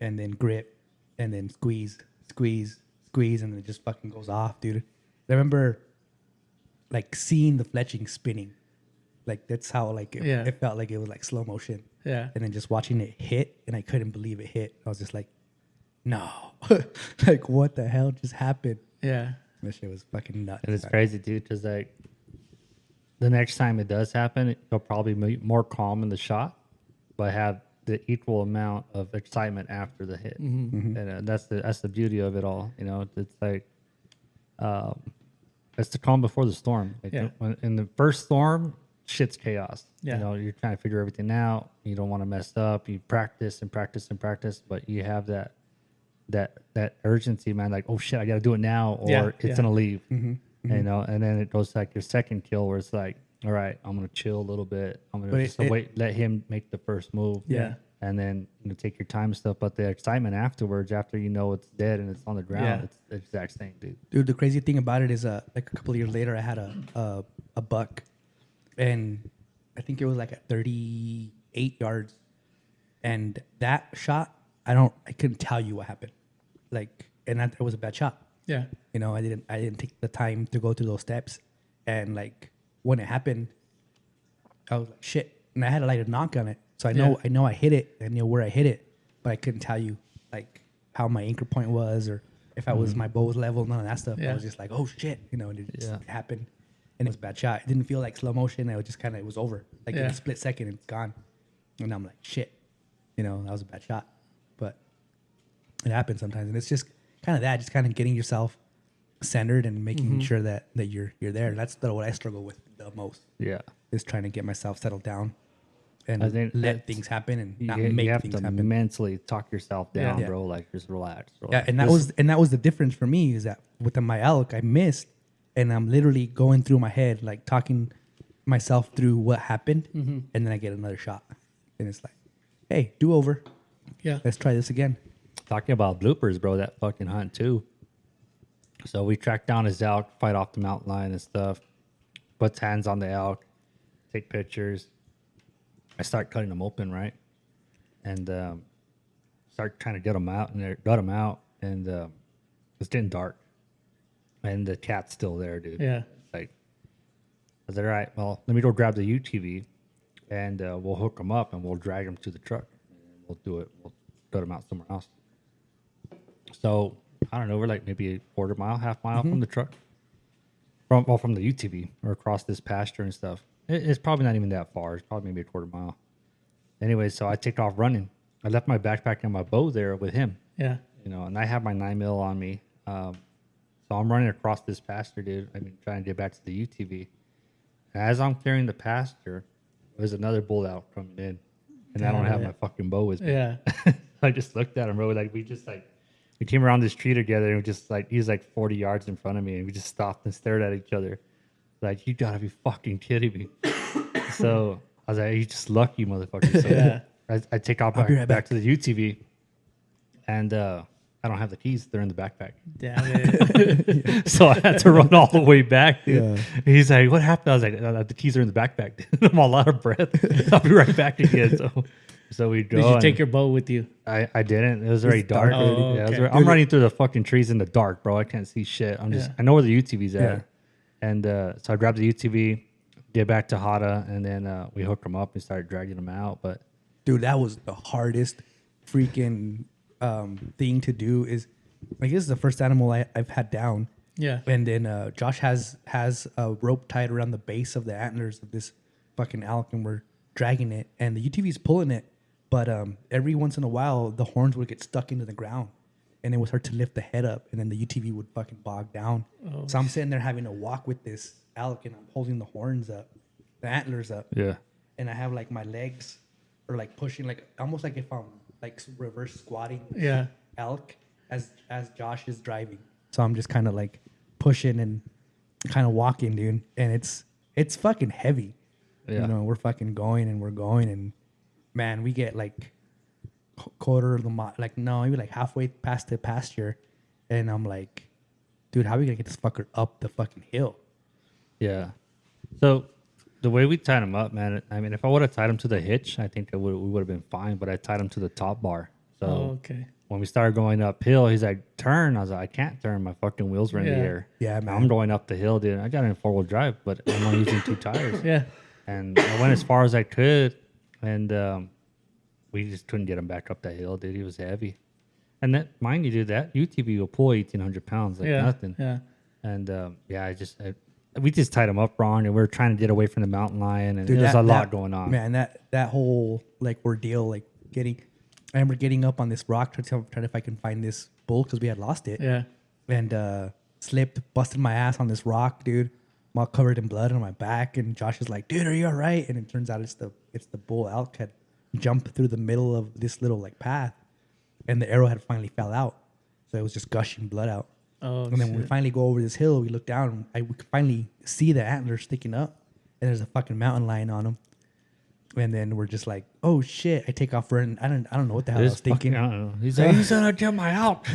and then grip, and then squeeze, and then it just fucking goes off, dude. I remember like seeing the fletching spinning. Like that's how like it felt like it was like slow motion. yeah, And then just watching it hit, and I couldn't believe it hit. I was just like, no. Like what the hell just happened? yeah, That shit was fucking nuts. And it's crazy, dude, because like the next time it does happen, you'll probably be more calm in the shot, but have the equal amount of excitement after the hit. And that's the beauty of it all. You know, it's like it's the calm before the storm. Like Yeah. in the first storm, shit's chaos. Yeah. You know, you're trying to figure everything out. You don't want to mess up. You practice and practice and practice, but you have that urgency, man. Like, oh shit, I got to do it now, or Yeah, it's yeah. gonna leave. You know, and then it goes like your second kill, where it's like, all right, I'm gonna chill a little bit. I'm gonna But just wait, let him make the first move. Yeah. And then take your time and stuff. But the excitement afterwards, after you know it's dead and it's on the ground, Yeah. it's the exact same, dude. Dude, the crazy thing about it is like a couple of years later I had a buck, and I think it was like at 38 yards, and that shot I couldn't tell you what happened, like, and that it was a bad shot. yeah, You know, I didn't take the time to go through those steps, and like when it happened, I was like shit, and I had a light knock on it, so I know I hit it, I knew where I hit it, but I couldn't tell you like how my anchor point was, or if I was my bow was level, none of that stuff. I Yeah. was just like, oh shit, you know, and it just Yeah. happened, and it was a bad shot. It didn't feel like slow motion. It was just it was over, like in Yeah. a split second, it's gone, and I'm like shit, you know, that was a bad shot, but it happens sometimes, and it's just kind of that, just kind of getting yourself centered and making sure that you're there. That's what I struggle with the most, Yeah. is trying to get myself settled down and I think let that's- things happen and not You make have things to happen. mentally talk yourself down, Yeah. bro. Like, just relax. Yeah, and that was the difference for me, is that with my elk I missed, and I'm literally going through my head like talking myself through what happened, and then I get another shot, and it's like, hey, do over. Yeah. let's try this again. Talking about bloopers, bro, that fucking hunt too. So we track down his elk, fight off the mountain lion and stuff, puts hands on the elk, take pictures. I start cutting them open, right? And start trying to get them out, and gut them out, and it's getting dark. And the cat's still there, dude. Yeah. Like, I was like, all right, well, let me go grab the UTV, and we'll hook them up, and we'll drag them to the truck. And we'll do it. We'll gut them out somewhere else. So, I don't know, we're like maybe a quarter mile, half mile from the truck. From the UTV, or across this pasture and stuff. It's probably not even that far. It's probably maybe a quarter mile. Anyway, so I take off running. I left my backpack and my bow there with him. Yeah. You know, and I have my 9mm on me. So I'm running across this pasture, dude. I mean, trying to get back to the UTV. And as I'm clearing the pasture, there's another bull out coming in. And I don't have my fucking bow with me. Yeah. I just looked at him, bro. Like, we came around this tree together, and we just like, he's like 40 yards in front of me, and we just stopped and stared at each other. Like, you gotta be fucking kidding me. So I was like, you just lucky, motherfucker. So Yeah. I take off back to the UTV, and I don't have the keys. They're in the backpack. Damn it. So I had to run all the way back, dude. Yeah. He's like, what happened? I was like, the keys are in the backpack. I'm all out of breath. I'll be right back again. So we go. Did you take your bow with you? I didn't. It was already dark. Oh, Yeah, okay. I'm running through the fucking trees in the dark, bro. I can't see shit. I know where the UTV's at. Yeah. And so I grabbed the UTV, get back to Hada, and then we hooked them up and started dragging them out. But Dude, that was the hardest freaking thing to do. Is like, this is the first animal I've had down. Yeah. And then Josh has a rope tied around the base of the antlers of this fucking elk, and we're dragging it, and the UTV's pulling it. But every once in a while, the horns would get stuck into the ground, and it would start to lift the head up, and then the UTV would fucking bog down. Oh, so I'm sitting there having to walk with this elk, and I'm holding the horns up, the antlers up, yeah, and I have like my legs are like pushing, like almost like if I'm like reverse squatting. Yeah. Elk as Josh is driving. So I'm just kind of like pushing and kind of walking, dude, and it's fucking heavy. Yeah. You know, we're fucking going, and man, we get like quarter of the mile, like no, maybe like halfway past the pasture, and I'm like, dude, how are we gonna get this fucker up the fucking hill? yeah. So the way we tied him up, man, I mean, if I would have tied him to the hitch, I think we would have been fine. But I tied him to the top bar. So Oh, okay. when we started going uphill, he's like, turn. I was like, I can't turn. My fucking wheels were in the Yeah. air. Yeah, man. I'm going up the hill, dude. I got it in 4-wheel drive, but I'm only using 2 tires. Yeah. And I went as far as I could, and we just couldn't get him back up that hill, dude. He was heavy. And that, mind you, dude, that UTV will pull 1,800 pounds like Yeah. nothing. Yeah. And we just tied him up wrong, and we were trying to get away from the mountain lion, and Dude, there's that- a lot that- going on. Man, that whole like ordeal, like I remember getting up on this rock trying if I can find this bull because we had lost it. Yeah. And slipped, busted my ass on this rock, dude. I'm all covered in blood on my back, and Josh is like, "Dude, are you all right?" And it turns out it's the bull elk had jumped through the middle of this little like path, and the arrow had finally fell out, so it was just gushing blood out. Oh, And then when we shit. finally go over this hill, we look down, and we could finally see the antlers sticking up, and there's a fucking mountain lion on them. And then we're just like, "Oh shit!" I take off running. I don't know what the hell I was This thinking. fucking- I don't know. He's like, he's gonna get my elk.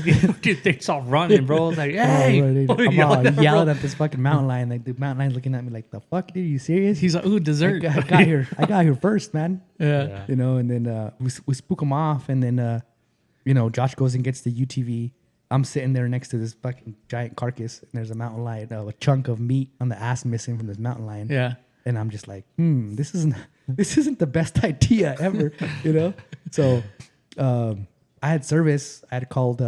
Dude, takes off running, bro. I was like, hey, I'm what are you all yelling at, yelling bro? at this fucking mountain lion. Like the mountain lion's looking at me like, "The fuck, dude? You serious?" He's like, ooh, dessert. I got here first, man. Yeah. You know, and then we spook him off, and then Josh goes and gets the UTV. I'm sitting there next to this fucking giant carcass, and there's a mountain lion, a chunk of meat on the ass missing from this mountain lion. Yeah. And I'm just like, this isn't the best idea ever, you know. So I had service. I had called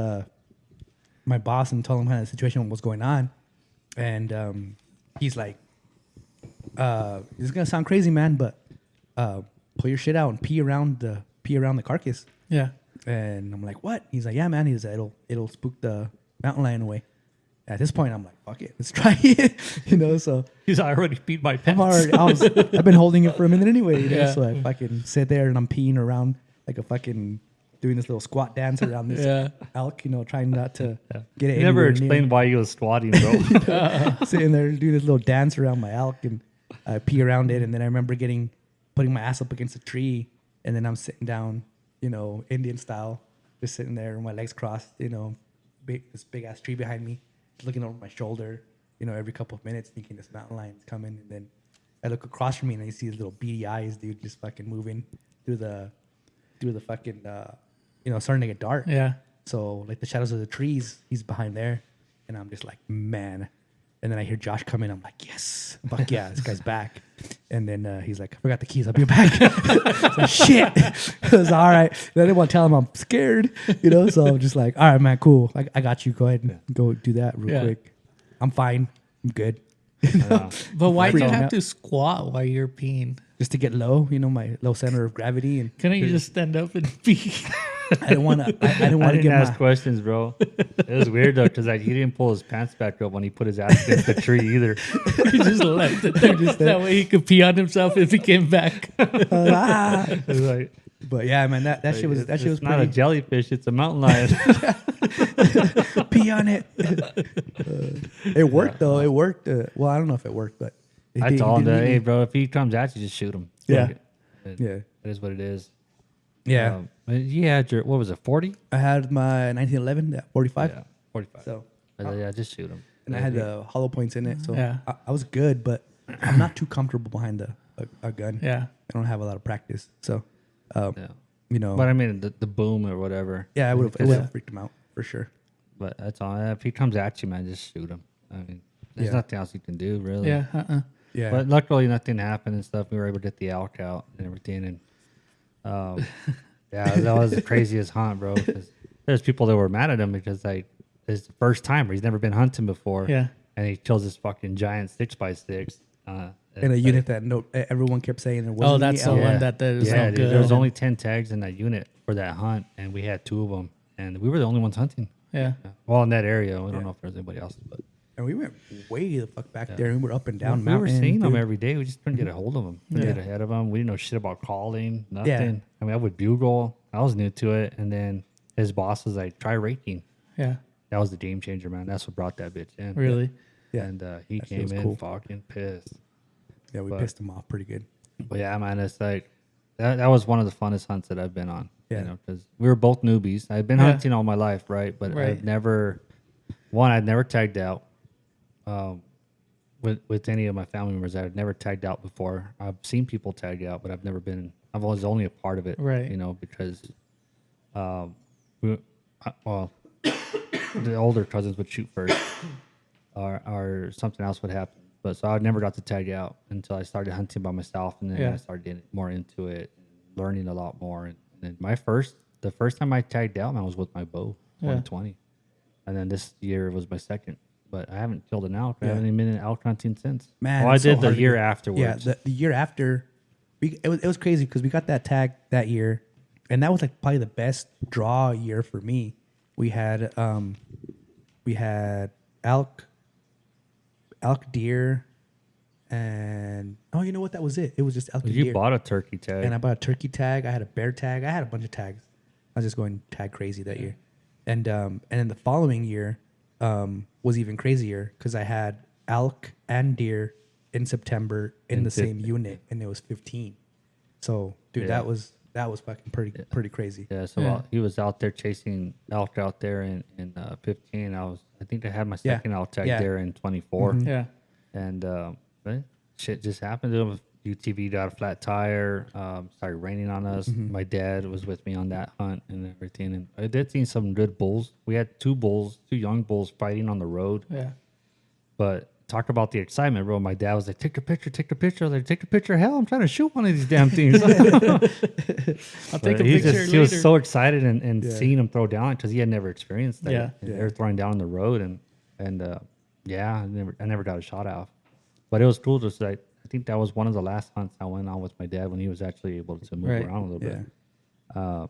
my boss and told him how the situation, what was going on, and he's like, "This is gonna sound crazy, man, but pull your shit out and pee around the carcass." Yeah. And I'm like, "What?" He's like, "Yeah, man." He's like, "It'll spook the mountain lion away." At this point, I'm like, "Fuck it, let's try it," you know. So He's like, I already beat my pants. I've been holding it for a minute anyway, you know. Yeah. So I fucking sit there and I'm peeing around like a fucking doing this little squat dance around this Yeah. elk, you know, trying not to get it. You never anywhere explained why you was squatting, bro. near. Sitting there and doing this little dance around my elk and I pee around it, and then I remember putting my ass up against a tree, and then I'm sitting down Indian style, just sitting there with my legs crossed, this big ass tree behind me, looking over my shoulder, every couple of minutes, thinking this mountain lion's coming, and then I look across from me and I see his little beady eyes, dude, just fucking moving through the fucking, starting to get dark. Yeah. So like the shadows of the trees, he's behind there, and I'm just like, man. And then I hear Josh come in. I'm like, yes, fuck yeah, this guy's back. And then he's like, I forgot the keys. I'll be back. So, shit. It was all right. Then I didn't want to tell him I'm scared, So I'm just like, all right, man, cool. I got you. Go ahead and go do that real quick. I'm fine. I'm good. But why do you have out. to squat while you're peeing? Just to get low, my low center of gravity. And Couldn't you just stand up and pee? I didn't want to. I didn't want to get ask questions, bro. It was weird though, because he didn't pull his pants back up when he put his ass against the tree either. He just left it there, just that way he could pee on himself if he came back. It was like, But yeah, man, that shit was it's not pretty. a jellyfish; it's a mountain lion. Pee on it. It worked though. It worked. Well, I don't know if it worked, but I told him didn't that, eat hey, me. bro, if he comes at you, just shoot him. Yeah. Fuck it. Yeah. It is what it is. Yeah. You had your, what was it, 40? I had my 1911 at 45. Yeah, 45. So, I said, yeah, just shoot him. and I had the hollow points in it, so Yeah. I was good. But I'm not too comfortable behind a gun. Yeah. I don't have a lot of practice, so Yeah. But I mean, the boom or whatever. yeah, I would have freaked him out for sure. But that's all. If he comes at you, man, just shoot him. I mean, there's Yeah. nothing else you can do, really. Yeah. Yeah, But luckily, nothing happened and stuff. We were able to get the elk out and everything. And yeah, that was the craziest hunt, bro. 'Cause there's people that were mad at him because it's the first time he's never been hunting before. Yeah. And he kills this fucking giant 6x6. in a unit that everyone kept saying it wasn't. that's the me. one that is yeah, no dude, good. there was only 10 tags in that unit for that hunt, and we had 2 of them, and we were the only ones hunting. Yeah. Well, in that area, we don't know if there's anybody else, but And we went way the fuck back there, and we were up and down we were mountain. seeing them dude. every day. We just couldn't get a hold of them. Couldn't Yeah. get ahead of them. We didn't know shit about calling, nothing. Yeah. I mean, I would bugle. I was new to it, and then his boss was like, "Try raking." Yeah. That was the game changer, man. That's what brought that bitch in. Really? Yeah. And he That shit came was in cool. fucking pissed. Yeah, we But- pissed him off pretty good. But yeah, man, it's like that was one of the funnest hunts that I've been on. Yeah. You know, because we were both newbies. I've been Yeah. hunting all my life, right? But Right. I'd never tagged out with any of my family members. I'd never tagged out before. I've seen people tag out, but I was only a part of it. Right. You know, because the older cousins would shoot first, or something else would happen. But so I never got to tag out until I started hunting by myself, and then Yeah. I started getting more into it, learning a lot more. And then the first time I tagged out, man, was with my bow, 2020, and then this year was my second. But I haven't killed an elk. I haven't even been elk hunting since. Man, well, I it's so did the hard to year get- afterwards. Yeah, the year after, it was crazy because we got that tag that year, and that was like probably the best draw year for me. We had elk, deer, and you know what? That was it. It was just elk and You deer. bought a turkey tag. And I bought a turkey tag. I had a bear tag. I had a bunch of tags. I was just going tag crazy that year. And then the following year was even crazier because I had elk and deer in September in the same unit, and it was 15. So, dude, Yeah. that was fucking pretty crazy. Yeah, so while he was out there chasing elk out there in 15. I think I had my Yeah. second elk tag Yeah. there in 24. Yeah. And but shit just happened to him. UTV got a flat tire. Started raining on us. My dad was with me on that hunt and everything. And I did see some good bulls. We had 2 young bulls fighting on the road. Yeah. But talk about the excitement, bro. My dad was like, "Take a picture, take a picture." I was like, "Take a picture? Hell, I'm trying to shoot one of these damn things." I'll take a He picture He later. was so excited and seeing him throw down because he had never experienced that. Yeah. And they were throwing down the road and yeah, I never got a shot off. But it was cool. Just like I think that was one of the last hunts I went on with my dad when he was actually able to move Right. around a little Yeah. bit.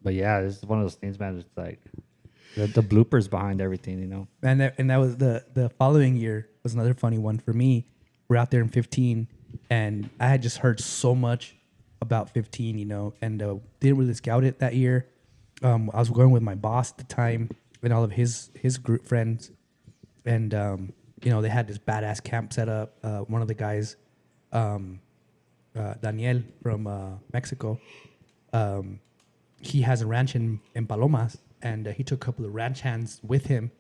But yeah, this is one of those things, man. It's like the bloopers behind everything, you know. And that was the following year was another funny one for me. We're out there in 15, and I had just heard so much about 15, and didn't really scout it that year. I was going with my boss at the time and all of his group friends, and they had this badass camp set up. One of the guys, Daniel from Mexico, he has a ranch in Palomas, and he took a couple of ranch hands with him,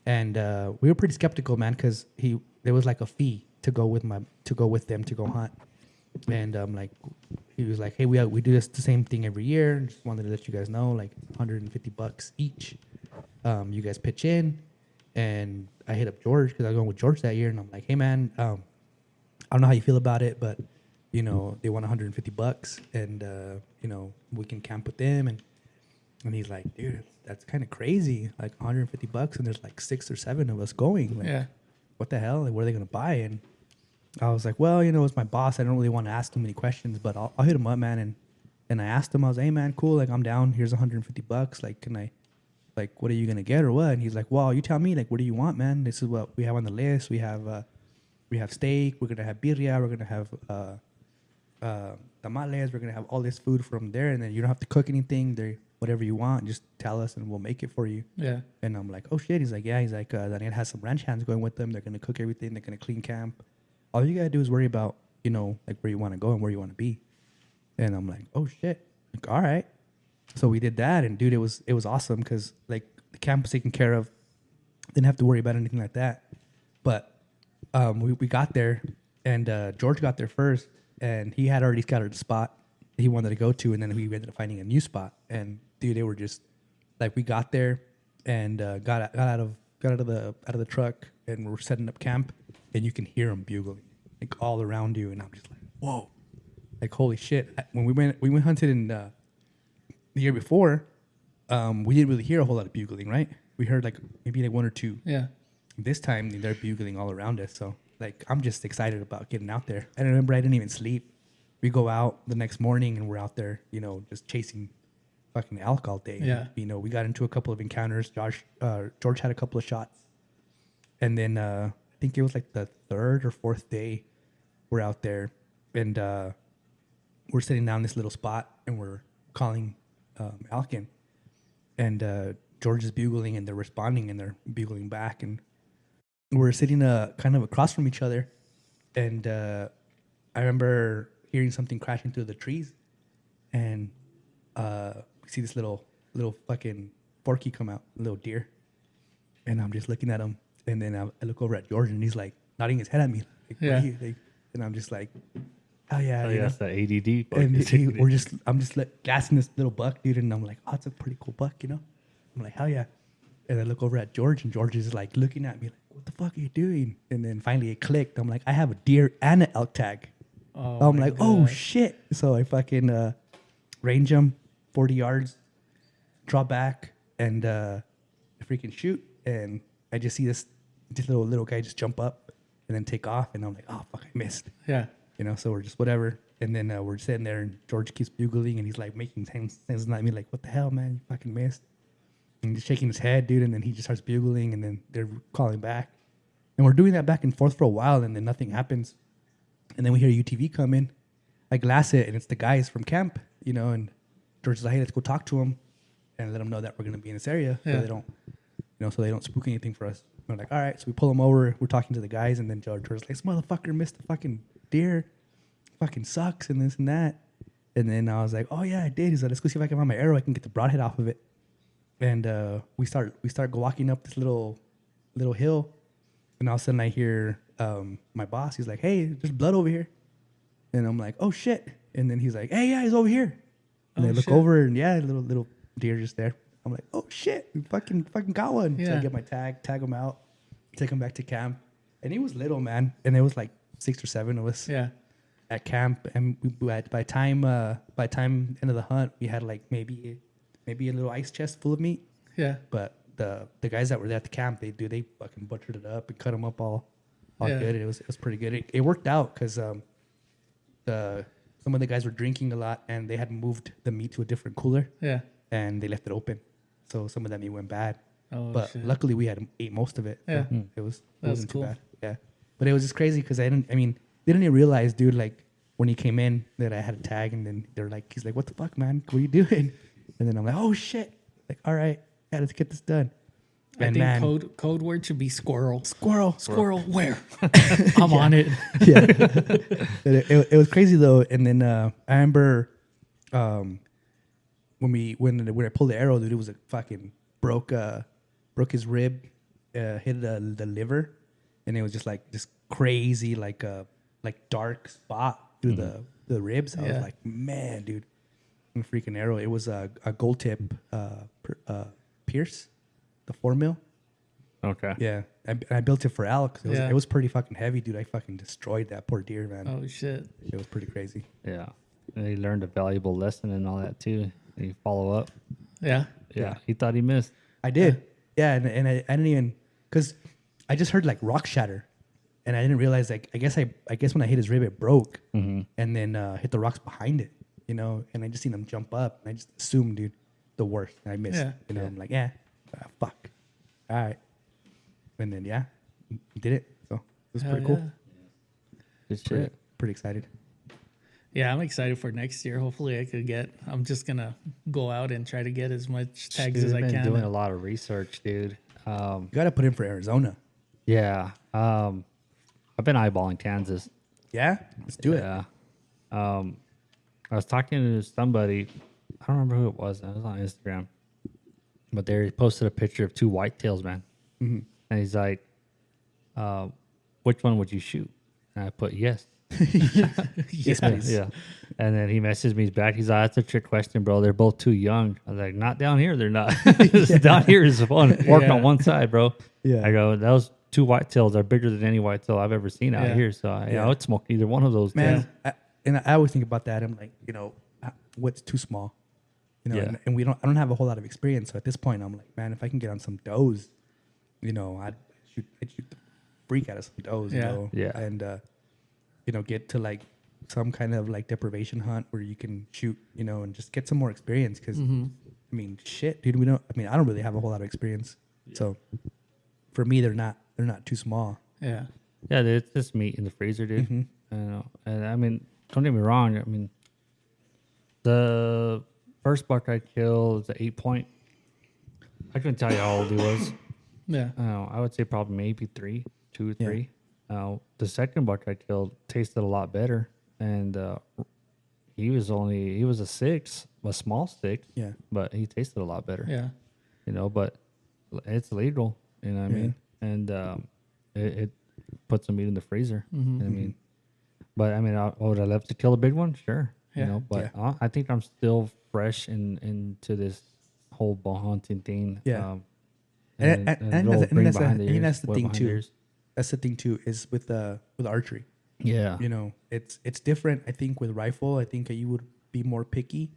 and we were pretty skeptical, man, because there was like a fee to go with them to go hunt, and like he was like, hey, we do this the same thing every year. Just wanted to let you guys know, like $150 each. You guys pitch in, and I hit up George because I was going with George that year, and I'm like, hey man, I don't know how you feel about it, but you know they want $150, and you know we can camp with them, and he's like, dude, that's kind of crazy, like $150, and there's like 6 or 7 of us going. Like, yeah. what the hell? Like, what are they gonna buy? And I was like, well, you know, it's my boss. I don't really want to ask too many questions, but I'll hit him up, man. And I asked him, I was like, hey man, cool, like I'm down. Here's $150. Like, can I? Like, what are you gonna get or what? And he's like, well, you tell me, like, what do you want, man? This is what we have on the list. We have steak. We're gonna have birria. We're gonna have tamales. We're gonna have all this food from there, and then you don't have to cook anything. There, whatever you want, just tell us and we'll make it for you. Yeah. And I'm like, oh shit. He's like, yeah. He's like, Daniel has some ranch hands going with them. They're gonna cook everything. They're gonna clean camp. All you gotta do is worry about, you know, like where you want to go and where you want to be. And I'm like, oh shit. Like, all right. So we did that, and dude, it was awesome because like the camp was taken care of, didn't have to worry about anything like that. But we got there, and George got there first, and he had already scouted a spot he wanted to go to, and then we ended up finding a new spot. And dude, they were just like, we got there and got out of the truck, and we're setting up camp, and you can hear them bugling like all around you, and I'm just like, whoa, like holy shit. When we went hunted in the year before, we didn't really hear a whole lot of bugling, right? We heard like maybe like 1 or 2. Yeah. This time they're bugling all around us, so like I'm just excited about getting out there. I remember I didn't even sleep. We go out the next morning and we're out there, you know, just chasing fucking elk all day. Yeah. You know, we got into a couple of encounters. George had a couple of shots, and then I think it was like the 3rd or 4th day we're out there, and we're sitting down this little spot and we're calling elk in, and George is bugling and they're responding and they're bugling back, and we're sitting kind of across from each other, and I remember hearing something crashing through the trees, and we see this little fucking forky come out, a little deer, and I'm just looking at him, and then I look over at George and he's like nodding his head at me, like, yeah, and I'm just like, oh yeah, oh yeah, that's the ADD. And I'm just like gassing this little buck, dude, and I'm like, oh, it's a pretty cool buck, you know. I'm like, hell yeah. And I look over at George, and George is like looking at me like, what the fuck are you doing? And then finally it clicked. I'm like, I have a deer and an elk tag. Oh, I'm like, oh shit. So I fucking range him 40 yards, draw back, and I freaking shoot. And I just see this little guy just jump up and then take off. And I'm like, oh fuck, I missed. Yeah. You know, so we're just whatever. And then we're sitting there, and George keeps bugling, and he's like making things at me like, what the hell, man? You fucking missed. And he's shaking his head, dude, and then he just starts bugling, and then they're calling back. And we're doing that back and forth for a while, and then nothing happens. And then we hear a UTV come in. I glass it, and it's the guys from camp, you know, and George is like, hey, let's go talk to them and let them know that we're going to be in this area, so they don't spook anything for us. We're like, all right. So we pull them over. We're talking to the guys, and then George is like, this motherfucker missed the fucking deer. Fucking sucks, and this and that. And then I was like, oh yeah, I did. He's like, let's go see if I can find my arrow. I can get the broadhead off of it. And we start walking up this little hill, and all of a sudden I hear my boss. He's like, hey, there's blood over here. And I'm like, oh shit. And then he's like, hey, yeah, he's over here. And I look over, and yeah, little deer just there. I'm like, oh shit, we fucking got one. Yeah. So I get my tag him out, take him back to camp. And he was little, man. And there was like 6 or 7 of us at camp. And we had, by time end of the hunt, we had like maybe a little ice chest full of meat. Yeah. But the guys that were there at the camp, they fucking butchered it up and cut them up all good. It was pretty good. It worked out because some of the guys were drinking a lot, and they had moved the meat to a different cooler. Yeah. And they left it open, so some of that meat went bad. Oh, but shit. Luckily we had ate most of it. Yeah. So it wasn't cool. Too bad. Yeah. But it was just crazy because they didn't even realize, dude, like when he came in that I had a tag, and then they're like, he's like, what the fuck, man? What are you doing? And then I'm like, oh shit. Like, all right, yeah, let's get this done. And I think code word should be squirrel. Squirrel. Where? I'm on it. Yeah. It was crazy though. And then I remember when I pulled the arrow, dude, it was a fucking broke his rib, hit the liver, and it was just like this crazy like dark spot through the ribs. I was like, man, dude, a freaking arrow. It was a gold tip Pierce, the 4 mil. Okay. Yeah, I built it for Al because it was pretty fucking heavy, dude. I fucking destroyed that poor deer, man. Oh shit! It was pretty crazy. Yeah, and he learned a valuable lesson and all that too. And you follow up. Yeah. He thought he missed. I did. Yeah, and I didn't even because I just heard like rock shatter, and I didn't realize like I guess when I hit his rib it broke, and then hit the rocks behind it, you know, and I just seen him jump up, and I just assumed, dude, the worst, and I missed. Yeah. You know, I'm like, fuck, all right, and then he did it. So it was Hell pretty cool. yeah. Good shit. Pretty excited. Yeah, I'm excited for next year. Hopefully, I'm just gonna go out and try to get as much tags as I I've been can. doing a lot of research, dude. You got to put in for Arizona. Yeah. I've been eyeballing Kansas. Yeah, let's do it. Yeah. I was talking to somebody. I don't remember who it was. It was on Instagram, but they posted a picture of 2 whitetails, man. And he's like, "Which one would you shoot?" And I put yes. Yes, please. Yeah. And then he messaged me back. He's like, "That's a trick question, bro. They're both too young." I was like, "Not down here. They're not. Down here is one working on one side, bro." Yeah. I go, "Those 2 whitetails are bigger than any whitetail I've ever seen out Yeah. here." So I would smoke either one of those. Man, I always think about that. I'm like, you know, what's too small? You know, Yeah. and I don't have a whole lot of experience. So at this point, I'm like, man, if I can get on some does, you know, I'd shoot the freak out of some does, you Yeah. know, Yeah. and you know, get to like some kind of like deprivation hunt where you can shoot, you know, and just get some more experience. Because I mean, shit, dude, I don't really have a whole lot of experience. So for me, they're not too small. Yeah. Yeah, it's just meat in the freezer, dude. I know. And I mean, don't get me wrong. I mean, the first buck I killed was an 8-point. I couldn't tell you how old he was. Yeah. I would say probably maybe 2 or 3. The second buck I killed tasted a lot better, and he was a 6, a small 6. Yeah. But he tasted a lot better. Yeah. You know, but it's legal. You know what I mean? And it puts some meat in the freezer. You know what I mean? But I mean, would I love to kill a big one? Sure. Yeah. You know, but I think I'm still fresh into this whole bow hunting thing. Yeah. And that's the thing too. That's the thing too is with archery. Yeah. You know, it's different. I think with rifle, I think you would be more picky,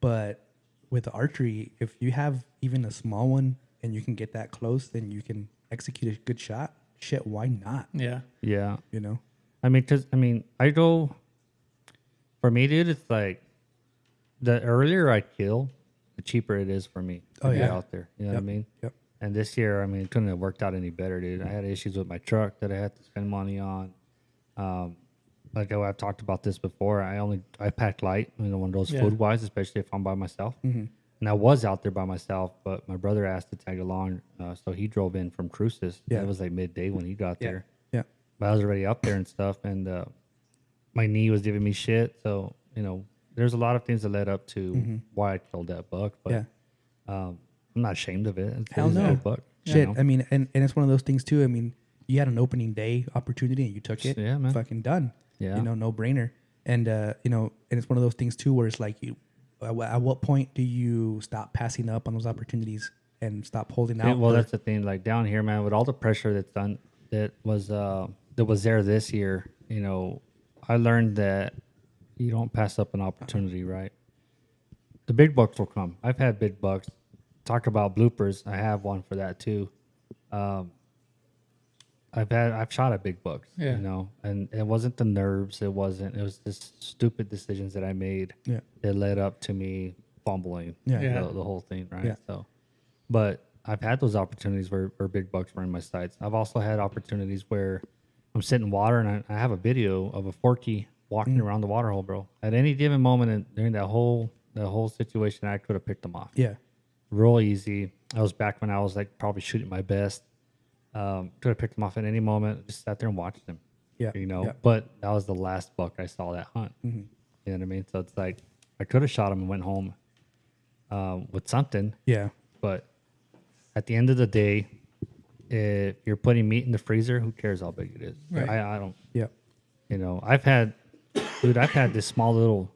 but with archery, if you have even a small one and you can get that close, then you can execute a good shot. Shit, why not? Yeah. Yeah. You know. I mean, I go. For me, dude, it's like the earlier I kill, the cheaper it is for me to get out there. You know what I mean? Yep. And this year, I mean, it couldn't have worked out any better, dude. I had issues with my truck that I had to spend money on. Like I've talked about this before. I pack light, you know, one of those food wise, especially if I'm by myself. And I was out there by myself, but my brother asked to tag along, so he drove in from Cruces. Yeah. It was like midday when he got there. Yeah. But I was already up there and stuff, and my knee was giving me shit. So you know, there's a lot of things that led up to why I killed that buck. But I'm not ashamed of it. Hell It's a no. good buck. Shit. You know? I mean, and it's one of those things too. I mean, you had an opening day opportunity and you took it. Yeah, man. Fucking done. Yeah. You know, no brainer. And you know, and it's one of those things too where it's like at what point do you stop passing up on those opportunities and stop holding out? Well, that's the thing. Like down here, man, with all the pressure that was there this year, you know, I learned that you don't pass up an opportunity, right? The big bucks will come. I've had big bucks. Talk about bloopers. I have one for that too. I've shot at big bucks, you know, and it wasn't the nerves. It was just stupid decisions that I made that led up to me fumbling the whole thing, right? Yeah. So, but I've had those opportunities where big bucks were in my sights. I've also had opportunities where I'm sitting in water and I have a video of a forky walking around the water hole, bro. At any given moment during that whole situation, I could have picked them off. Yeah. Real easy. I was back when I was like probably shooting my best. Could have picked them off at any moment. Just sat there and watched them. Yeah. You know, Yeah. but that was the last buck I saw that hunt. You know what I mean? So it's like I could have shot him and went home. with something. Yeah. But at the end of the day, if you're putting meat in the freezer, who cares how big it is? Right. I don't. Yeah. You know, I've had this small little.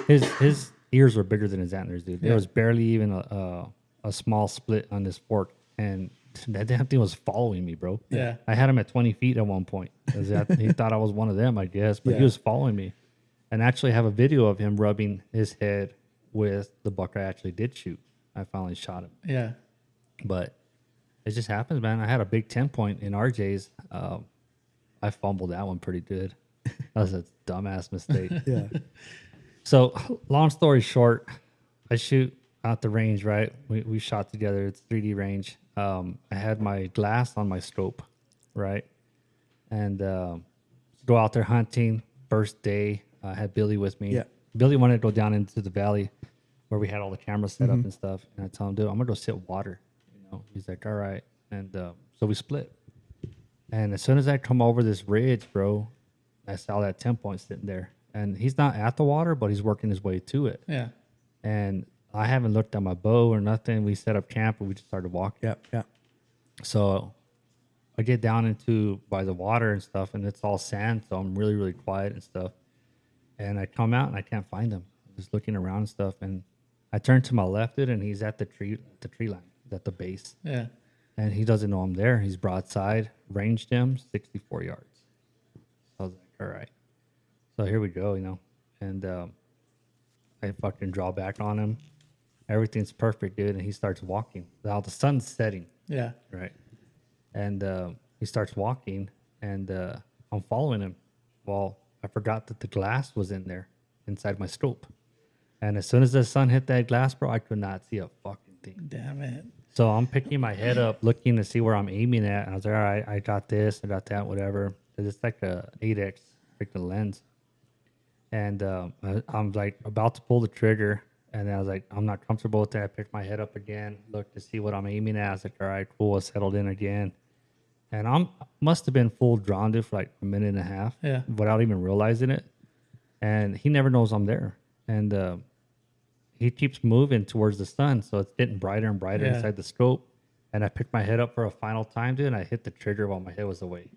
His ears were bigger than his antlers, dude. There was barely even a small split on this fork, and that damn thing was following me, bro. Yeah. I had him at 20 feet at one point. He thought I was one of them, I guess, but he Yeah. was following me. And actually, have a video of him rubbing his head with the buck I actually did shoot. I finally shot him, Yeah. but it just happens, man. I had a big 10-point in RJ's. I fumbled that one pretty good. That was a dumbass mistake. Yeah. So, long story short, I shoot out the range, right? We shot together. It's 3D range. I had my glass on my scope, right? And go out there hunting. First day, I had Billy with me. Yeah. Billy wanted to go down into the valley where we had all the cameras set up and stuff. And I told him, dude, I'm going to go sit water. You know, he's like, all right. And so we split. And as soon as I come over this ridge, bro, I saw that 10-point sitting there. And he's not at the water, but he's working his way to it. Yeah. And I haven't looked at my bow or nothing. We set up camp and we just started walking. Yeah. Yeah. So I get down into by the water and stuff, and it's all sand. So I'm really, really quiet and stuff. And I come out and I can't find him. I'm just looking around and stuff. And I turn to my left, dude, and he's at the tree line. He's at the base. Yeah. And he doesn't know I'm there. He's broadside, ranged him 64 yards. So I was like, all right. So here we go, you know. And I fucking draw back on him. Everything's perfect, dude. And he starts walking. Now the sun's setting, Yeah. right? And he starts walking, and I'm following him. Well, I forgot that the glass was in there inside my scope. And as soon as the sun hit that glass, bro, I could not see a fucking thing. Damn it. So I'm picking my head up, looking to see where I'm aiming at. And I was like, all right, I got this, I got that, whatever. 'Cause it's like a 8X freaking lens. And I'm like about to pull the trigger. And then I was like, I'm not comfortable with that. I picked my head up again, looked to see what I'm aiming at. I was like, all right, cool. I settled in again. And must have been full drawn to for like a minute and a half without even realizing it. And he never knows I'm there. And he keeps moving towards the sun. So it's getting brighter and brighter inside the scope. And I picked my head up for a final time, dude. And I hit the trigger while my head was away.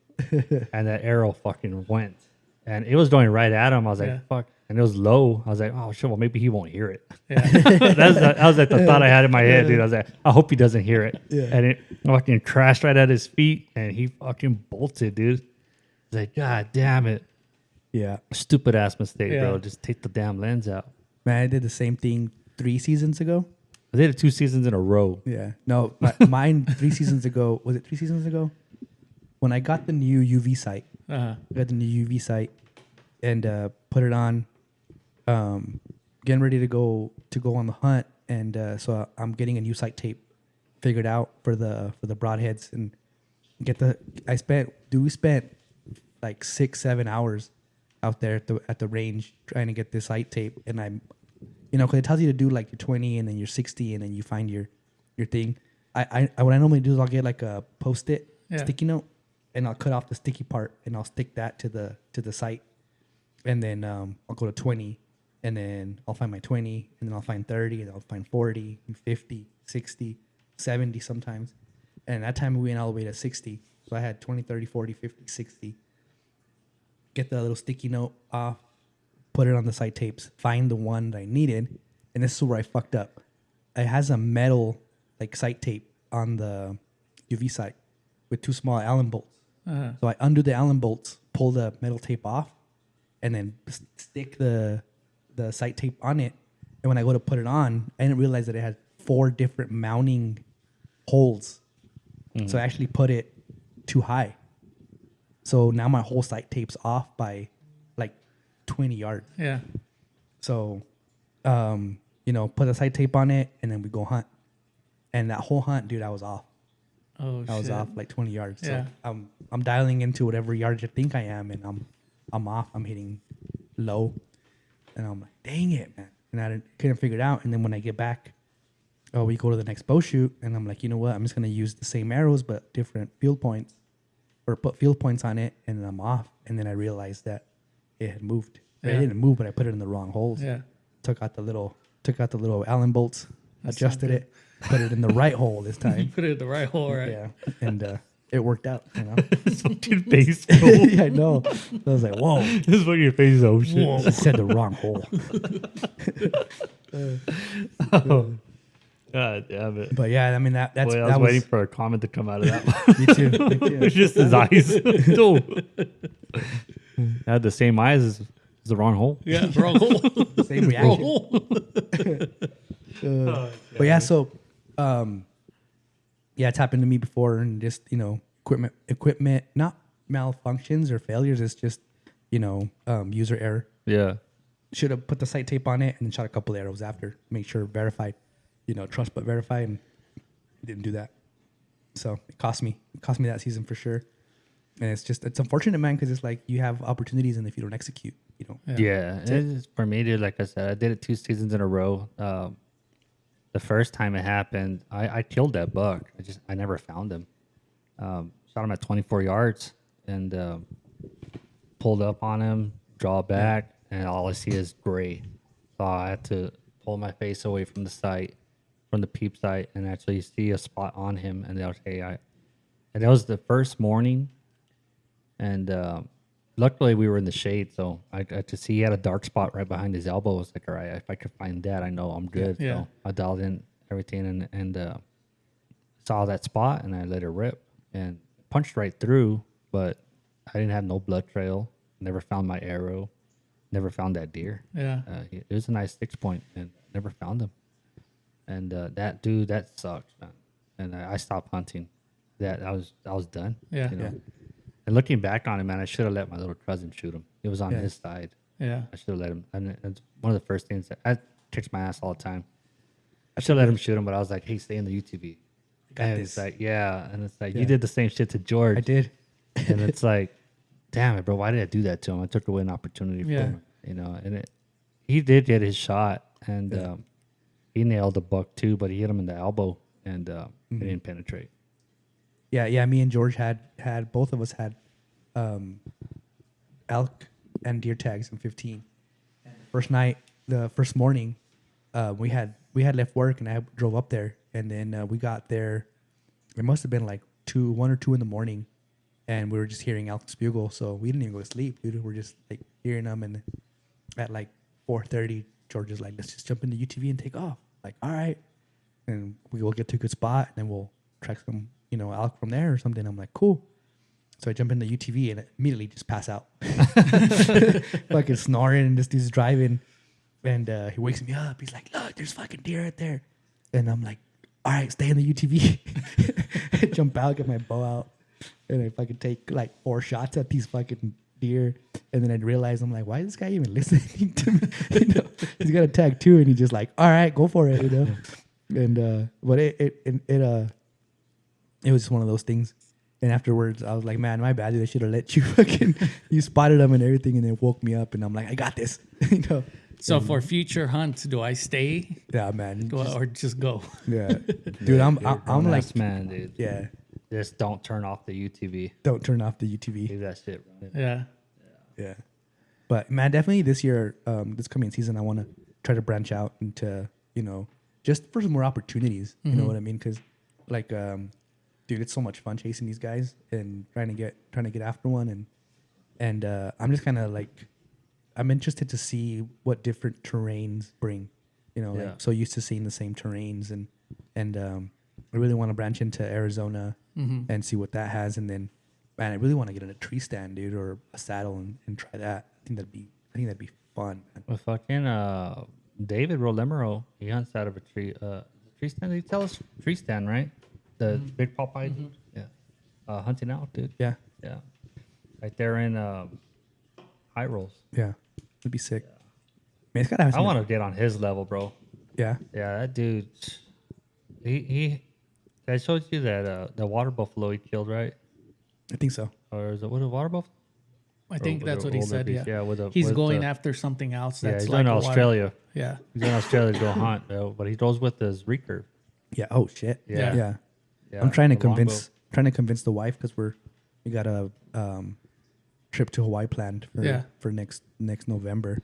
And that arrow fucking went. And it was going right at him. I was like, fuck. And it was low. I was like, oh, shit, well, maybe he won't hear it. Yeah. that was like the thought I had in my head, dude. I was like, I hope he doesn't hear it. Yeah. And it fucking crashed right at his feet. And he fucking bolted, dude. I was like, God damn it. Yeah. Stupid ass mistake, bro. Just take the damn lens out. Man, I did the same thing 3 seasons ago. I did it 2 seasons in a row. Yeah. No, mine 3 seasons ago. Was it 3 seasons ago? When I got the new UV sight. I got the new UV sight and put it on. Getting ready to go on the hunt, and so I'm getting a new sight tape figured out for the broadheads, and we spent like 6-7 hours out there at the range trying to get this sight tape, and I'm, you know, because it tells you to do like your 20 and then your 60 and then you find your thing. I what I normally do is I'll get like a Post-it sticky note, and I'll cut off the sticky part and I'll stick that to the sight, and then I'll go to 20. And then I'll find my 20, and then I'll find 30, and I'll find 40, and 50, 60, 70 sometimes. And that time we went all the way to 60. So I had 20, 30, 40, 50, 60. Get the little sticky note off, put it on the sight tapes, find the one that I needed. And this is where I fucked up. It has a metal like sight tape on the UV sight with 2 small Allen bolts. So I undo the Allen bolts, pull the metal tape off, and then stick the sight tape on it. And when I go to put it on, I didn't realize that it had 4 different mounting holes. So I actually put it too high. So now my whole sight tape's off by like 20 yards. Yeah. So, you know, put a sight tape on it, and then we go hunt. And that whole hunt, dude, I was off. Oh, I was off like 20 yards. Yeah. So I'm dialing into whatever yard you think I am, and I'm off. I'm hitting low. And I'm like, dang it, man. And I couldn't figure it out. And then when I get back, we go to the next bow shoot. And I'm like, you know what? I'm just going to use the same arrows, but different field points. Or put field points on it. And then I'm off. And then I realized that it had moved. It didn't move, but I put it in the wrong holes. Yeah. Took out the little Allen bolts. adjusted it, put it in the right hole this time. Put it in the right hole, right? Yeah, and it worked out. You know, Dude, face. yeah, I know. I was like, whoa, This is what your face is. Oh shit. I said the wrong hole. God damn it. But yeah, I mean that's Boy, I that was waiting for a comment to come out of that. me too. Me too. It's just his eyes. Dude. I had the same eyes as the wrong hole. Yeah, wrong hole. Same Wrong reaction. hole. But yeah, so yeah, it's happened to me before, and just equipment not malfunctions or failures. It's just user error. Yeah. Should have put the sight tape on it and then shot a couple of arrows after. Make sure verified, trust but verify, and didn't do that. So it cost me that season for sure. And it's unfortunate, man, because it's like you have opportunities, and if you don't execute, Yeah. It's, for me, dude, like I said, I did it 2 seasons in a row. The first time it happened, I killed that buck. I never found him. Shot him at 24 yards and pulled up on him, draw back, and all I see is gray. So I had to pull my face away from the sight, from the peep sight, and actually see a spot on him. And and that was the first morning. And luckily we were in the shade, so I got to see he had a dark spot right behind his elbow. I was like, all right, if I could find that, I know I'm good. Yeah. So I dialed in everything and saw that spot, and I let it rip and punched right through, but I didn't have no blood trail. Never found my arrow. Never found that deer. Yeah. It was a nice 6 point, and never found him. And that sucks, man. And I stopped hunting. I was done. Yeah. You know? And looking back on it, man, I should have let my little cousin shoot him. It was on his side. Yeah. I should have let him. And it's one of the first things that I kicks my ass all the time. I should have let him shoot him, but I was like, hey, stay in the UTV. And it's like, and it's like, you did the same shit to George. I did. And it's like, damn it, bro, why did I do that to him? I took away an opportunity from him, and he did get his shot, and he nailed the buck too, but he hit him in the elbow, and it didn't penetrate. Yeah. Me and George had both of us had elk and deer tags in 15. First night, the first morning, we had left work, and I drove up there, and then we got there. It must have been like 1 or 2 in the morning, and we were just hearing elk's bugle, so we didn't even go to sleep, dude. We're just like hearing them, and at like 4:30, George is like, let's just jump in the UTV and take off. Like, all right, and we will get to a good spot, and then we'll track some elk from there or something. I'm like, cool. So I jump in the UTV and immediately just pass out, fucking snoring, and this dude's driving, and he wakes me up. He's like, look, there's fucking deer right there, and I'm like, all right, stay in the UTV. I jump out, get my bow out, and I fucking take like 4 shots at these fucking deer, and then I realize, I'm like, why is this guy even listening to me? He's got a tag too, and he's just like, all right, go for it, And but it was just one of those things. And afterwards, I was like, man, my bad, dude. I should have let you you spotted them and everything, and it woke me up, and I'm like, I got this, So for future hunts, do I stay? Yeah, man. Or just go? Yeah, dude. I'm like, man, dude. Yeah. Just don't turn off the UTV. Don't turn off the UTV. Leave that shit running. Yeah. But man, definitely this year, this coming season, I want to try to branch out into, just for some more opportunities. You know what I mean? Because like, dude, it's so much fun chasing these guys and trying to get after one, and I'm just kind of like, I'm interested to see what different terrains bring. Like so used to seeing the same terrains, and I really want to branch into Arizona and see what that has, and then, man, I really want to get in a tree stand, dude, or a saddle and try that. I think that'd be fun, man. Well, fucking David Rolemero, he hunts out of a tree stand. Did he tell us tree stand, right? The big Popeye dude? Yeah. Hunting out, dude. Yeah. Yeah. Right there in High Rolls. Yeah. It'd be sick. Man, it's gotta have I want to get on his level, bro. Yeah. Yeah, that dude. I showed you that the water buffalo he killed, right? I think so. Or is it what a water buffalo? I think that's what he older said. beast, Yeah. He's going after something else. That's he's like going to a water- Australia. Yeah. He's going to Australia to go hunt, but he goes with his recurve. Yeah. Oh shit. Yeah. Yeah. I'm trying to the longbow. convince the wife, because we got a trip to Hawaii planned for next November,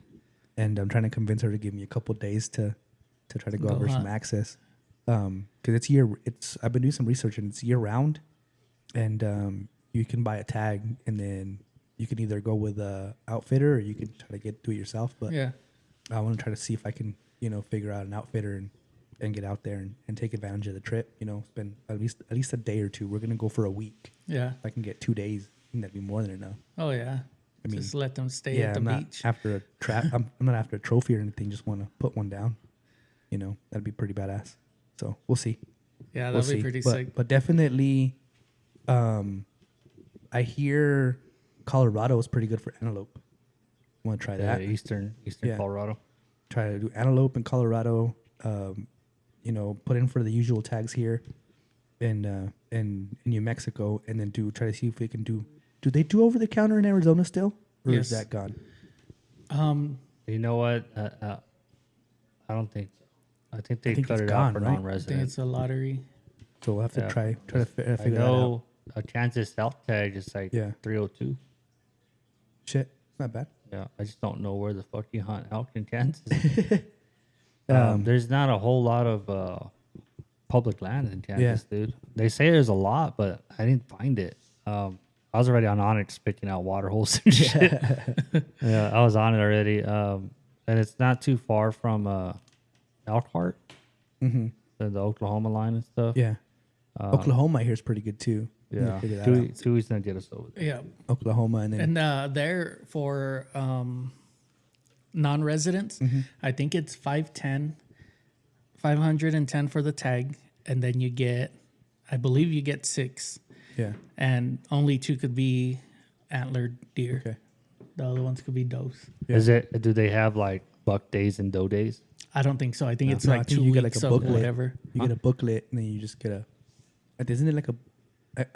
and I'm trying to convince her to give me a couple days to try to go over some access. because I've been doing some research and it's year round, and you can buy a tag and then you can either go with a outfitter or you can try to do it yourself. But Yeah. I want to try to see if I can, figure out an outfitter and get out there and take advantage of the trip. Spend at least a day or two. We're gonna go for a week. Yeah. If I can get 2 days, I think that'd be more than enough. Oh yeah. I mean, just let them stay at the I'm beach. not after I'm not after a trophy or anything. Just want to put one down. That'd be pretty badass. So we'll see. Yeah, that'd be pretty sick. But definitely, I hear Colorado is pretty good for antelope. Want to try that? Eastern Yeah. Colorado. Try to do antelope in Colorado. Put in for the usual tags here, in New Mexico, and then try to see if we can do. Do they do over the counter in Arizona still, or is that gone? You know what? I don't think so. I think they cut it out for I think non-residents. it's a lottery. So we'll have to try to figure I that out. know a Kansas South tag is like 302. Shit, not bad. Yeah, I just don't know where the fuck you hunt elk in Kansas. There's not a whole lot of public land in Kansas, dude. They say there's a lot, but I didn't find it. I was already on Onyx picking out water holes and shit. Yeah, I was on it already. And it's not too far from Elkhart, the Oklahoma line and stuff. Yeah, Oklahoma I hear is pretty good too. Yeah, figure that out. Tui's gonna get us over there. Yeah. Oklahoma and then there for non-residents, I think it's 510 for the tag, and then I believe you get 6. yeah. And only 2 could be antlered deer. Okay. The other ones could be does. Yeah. Do they have like buck days and doe days? I don't think so. I think it's No, I like think 2 you weeks get like a of booklet. whatever. You get a booklet and then you just get isn't it like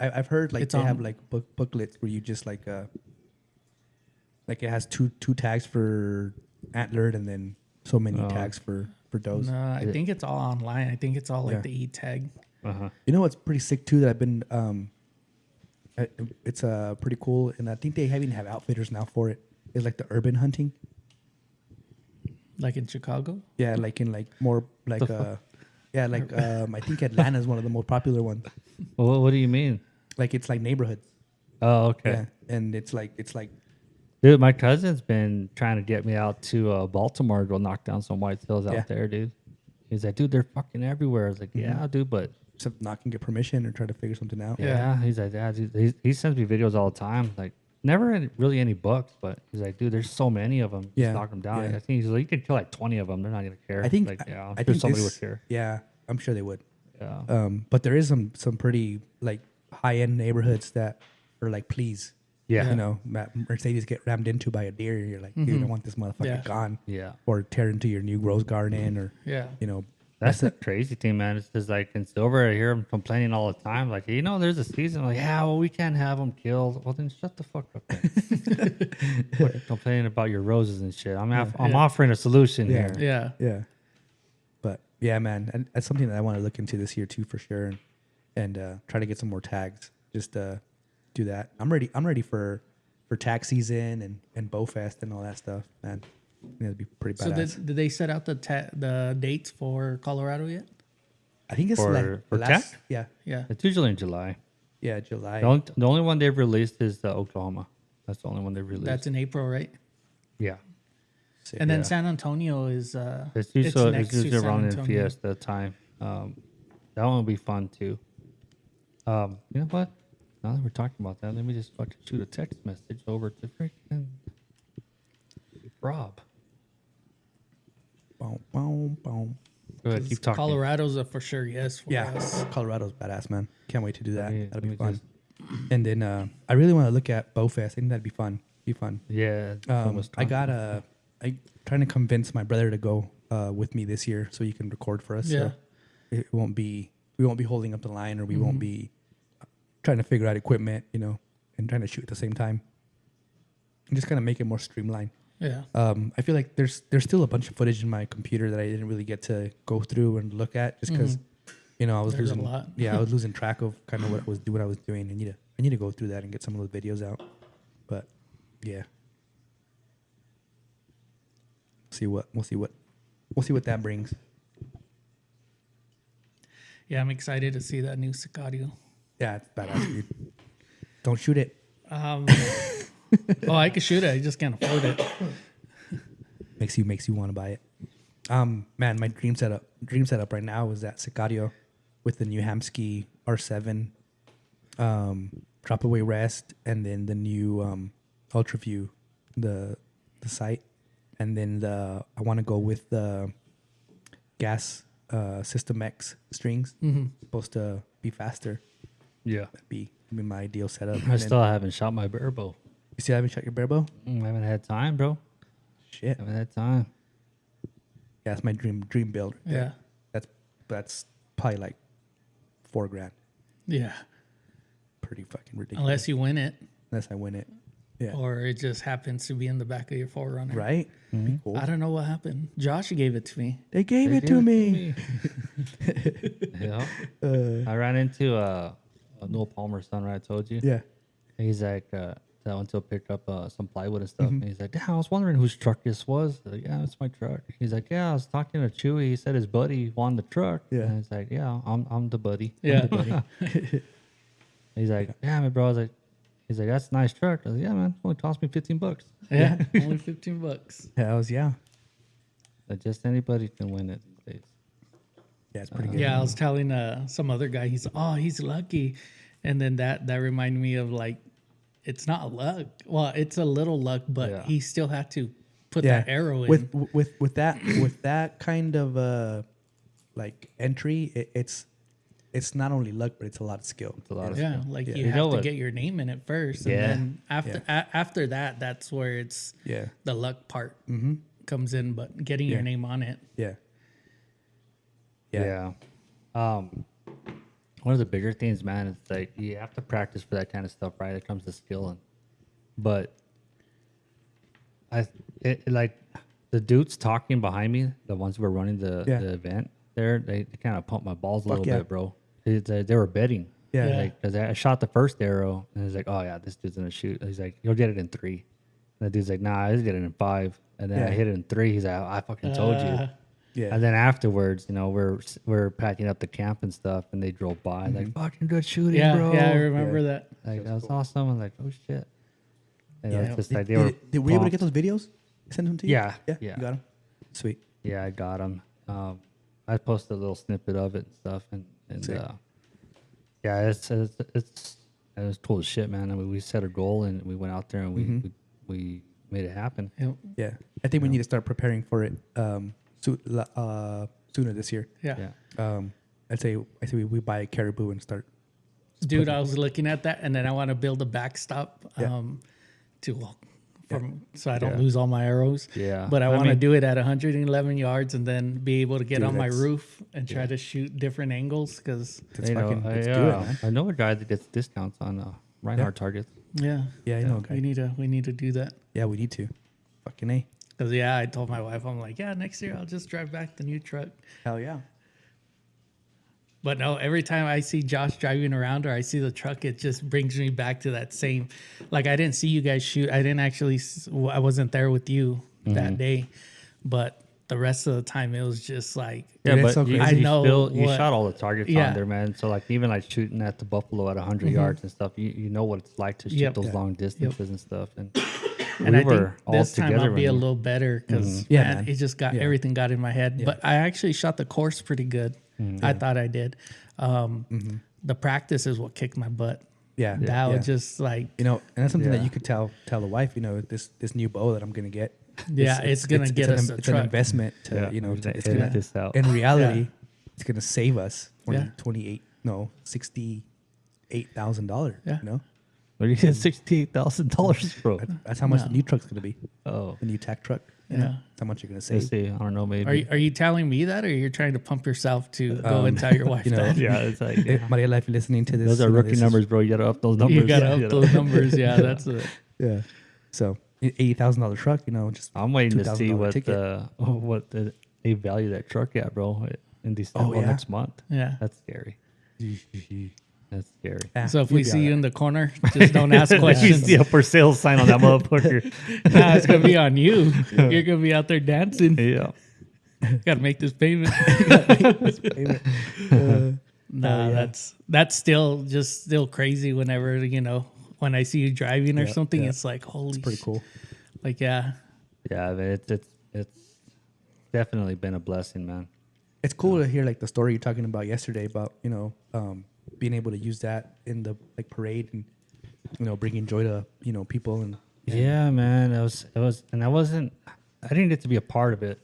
I've heard like It's they on- have like booklets where you just like it has two tags for antlered and then so many tags for does. No, I think it's all online. I think it's all like Yeah. the e-tag. You know what's pretty sick too that I've been it's pretty cool and I think they even have outfitters now for it. Is like the urban hunting. Like in Chicago? Yeah, like in like more like I think Atlanta is one of the most popular ones. Well, what do you mean? Like it's like neighborhoods. Oh, okay. Yeah, and it's like Dude, my cousin's been trying to get me out to Baltimore to go knock down some whitetails out there, dude. He's like, dude, they're fucking everywhere. I was like, yeah, dude, but except not can get permission or try to figure something out. yeah. He's like, yeah, dude. He sends me videos all the time. Like, never really any bucks, but he's like, dude, there's so many of them. Yeah, Just knock them down. yeah. I think he's like, you can kill like 20 of them. They're not gonna care. I think like, yeah, I'm I sure think somebody this- would care. Yeah, I'm sure they would. Yeah. But there is some pretty like high end neighborhoods that are like, please, Yeah. you know, Mercedes get rammed into by a deer. You're like, dude, I want this motherfucker Yeah. gone. Yeah. Or tear into your new rose garden, or Yeah. you know, That's the crazy thing, man. It's just like in Silver, I hear him complaining all the time. Like, there's a season. Like, yeah, well, we can't have them killed. Well, then shut the fuck up. Then. Quit complaining about your roses and shit. I'm offering a solution Yeah. here. Yeah. Yeah. But yeah, man, and that's something that I want to look into this year too, for sure, and try to get some more tags. Just do that. I'm ready for tag season and bow fest and all that stuff, man. I think it'd be pretty So badass. did they set out the dates for Colorado yet? I think it's For the last, tag? yeah, Yeah. It's usually in July. July. The only one they've released is Oklahoma. That's the only one they've released. That's in April, right? yeah. Sick. And then Yeah. San Antonio is It's usually, next to usually San around in Antonio. Fiesta time. That one will be fun too. You know what? Now that we're talking about that, let me just fucking shoot a text message over to freaking Rob. Boom, boom, boom. Go ahead, keep talking. Colorado's a for sure yes for Yeah, us. Colorado's badass, man. Can't wait to do that. me- That'll let be me fun. just- And then I really want to look at bow fest. I think that'd be fun. Yeah. I trying to convince my brother to go with me this year so you can record for us. Yeah. So we won't be holding up the line, or we won't be trying to figure out equipment, and trying to shoot at the same time. And just kind of make it more streamlined. Yeah. I feel like there's still a bunch of footage in my computer that I didn't really get to go through and look at, just because I was There's a losing lot. I was losing track of kind of what I was doing. I need to go through that and get some of those videos out. But yeah, we'll see what that brings. Yeah, I'm excited to see that new Sicario. Yeah, it's badass, dude. Don't shoot it. Oh, I could shoot it. I just can't afford it. Makes you want to buy it. Man, my dream setup right now is that Sicario with the new Hamsky R7, drop away rest, and then the new Ultra View, the sight, and then I want to go with the gas System X strings. Supposed to be faster. Yeah. That'd be my ideal setup. I still haven't shot my bear bow. You still haven't shot your bear bow? I haven't had time, bro. Shit. Haven't had time. Yeah, that's my dream build. Right there. Yeah. That's probably like $4,000. Yeah. Pretty fucking ridiculous. Unless you win it. Unless I win it. Yeah. Or it just happens to be in the back of your Forerunner. Right? Be cool. I don't know what happened. Josh gave it to me. They gave it to me. Yeah. I ran into Noel Palmer's son, right? I told you. Yeah. He's like, I went to pick up some plywood and stuff. And he's like, yeah, I was wondering whose truck this was. I was like, yeah, it's my truck. He's like, yeah, I was talking to Chewy. He said his buddy won the truck. Yeah. And he's like, yeah, I'm the buddy. Yeah. He's like, yeah, my bro. I was like, he's like, that's a nice truck. I was like, yeah, man, it only cost me $15. Yeah. Only $15. Hells yeah. But just anybody can win it these days. Yeah, it's pretty good. Yeah, I was telling some other guy, he's lucky. And then that reminded me of like, it's not luck. Well, it's a little luck, but he still had to put that arrow in. With that kind of like entry, it's not only luck, but it's a lot of skill. It's a lot of Yeah, skill. like Yeah. you have to get your name in it first. Yeah. And then after that, that's where it's the luck part comes in, but getting your name on it. Yeah. Yeah. One of the bigger things, man, is like you have to practice for that kind of stuff, right? It comes to skill, but like the dudes talking behind me, the ones who were running the event there, they kind of pumped my balls a little bit, bro. They were betting. Yeah. Like, cause I shot the first arrow and he's like, oh yeah, this dude's gonna shoot. He's like, you'll get it in 3. And the dude's like, nah, I'll get it in 5. And then I hit it in 3. He's like, I fucking told you. Yeah. And then afterwards, you know, we're packing up the camp and stuff, and they drove by like, fucking good shooting, bro. Yeah, I remember that. Like that was awesome. I'm like, oh shit. And Yeah. it's just like they were. Did we able to get those videos? Send them to you? Yeah. Yeah. Yeah. You got them? Sweet. Yeah, I got them. I posted a little snippet of it and stuff, and yeah, it was cool as shit, man. I mean, we set a goal and we went out there and we made it happen. Yep. Yeah. I think we need to start preparing for it sooner this year. Yeah. I'd say we buy a caribou and start. Dude, I was looking at that, and then I want to build a backstop so I don't lose all my arrows. Yeah. But I want to do it at 111 yards and then be able to get on my that's- roof and try to shoot different angles because, Let's You know, let's do it, man. I know a guy that gets discounts on Reinhardt targets. yeah. Yeah, I know a guy. We need to do that. Yeah, we need to. Fucking A. Because, I told my wife, I'm like, next year I'll just drive back the new truck. Hell yeah. But no, every time I see Josh driving around or I see the truck, it just brings me back to that same. Like, I didn't see you guys shoot. I wasn't there with you that day. But the rest of the time, it was just like. Yeah, Dude, but it's so you, crazy. I know you what- shot all the targets Yeah. on there, man. So like even like shooting at the buffalo at 100 yards and stuff, you know what it's like to shoot Yep. those Yeah. long distances and stuff. And And we I were think all this time together I'll be a when- little better because Yeah, man. it just got Yeah. everything got in my head. But I actually shot the course pretty good. I thought I did. The practice is what kicked my butt. Yeah. That yeah. was just like, You know, and that's something that Yeah. you could tell the wife. You know, this new bow that I'm gonna get. it's gonna get us a It's an truck. investment to Yeah, you know. we're gonna It's edit gonna this out. in reality, Yeah. it's gonna save us Yeah. $68,000. Yeah. You know, What do you get $68,000, bro? that's how much the new truck's gonna be. Oh, The new tack truck. You Yeah. know, that's how much you're gonna let's save. see. I don't know, maybe. Are you telling me that, or you're trying to pump yourself to go and tell your wife you know, that? Yeah, it's like Mariela, if you're listening to this, those are you know, rookie this is- numbers, bro. You gotta up those numbers. You gotta up You those numbers. Yeah, that's it. Yeah. So $80,000 truck. You know, just I'm waiting to see $2,000 what they value that truck at, bro, in December yeah? next month. Yeah. That's scary. That's scary. Ah, So if you'll we be see all you right. in the corner, just don't ask You questions. see a for sale sign on that motherfucker. Nah, it's gonna be on you. You're gonna be out there dancing. Yeah. Got to make this payment. No, yeah. that's still crazy whenever, when I see you driving or Yeah, something, yeah. it's like, holy It's pretty cool. Like, yeah. Yeah, I mean, it's definitely been a blessing, man. It's cool to hear like the story you're talking about yesterday about being able to use that in the like parade and bringing joy to people and Yeah, man, it was, and I didn't get to be a part of it,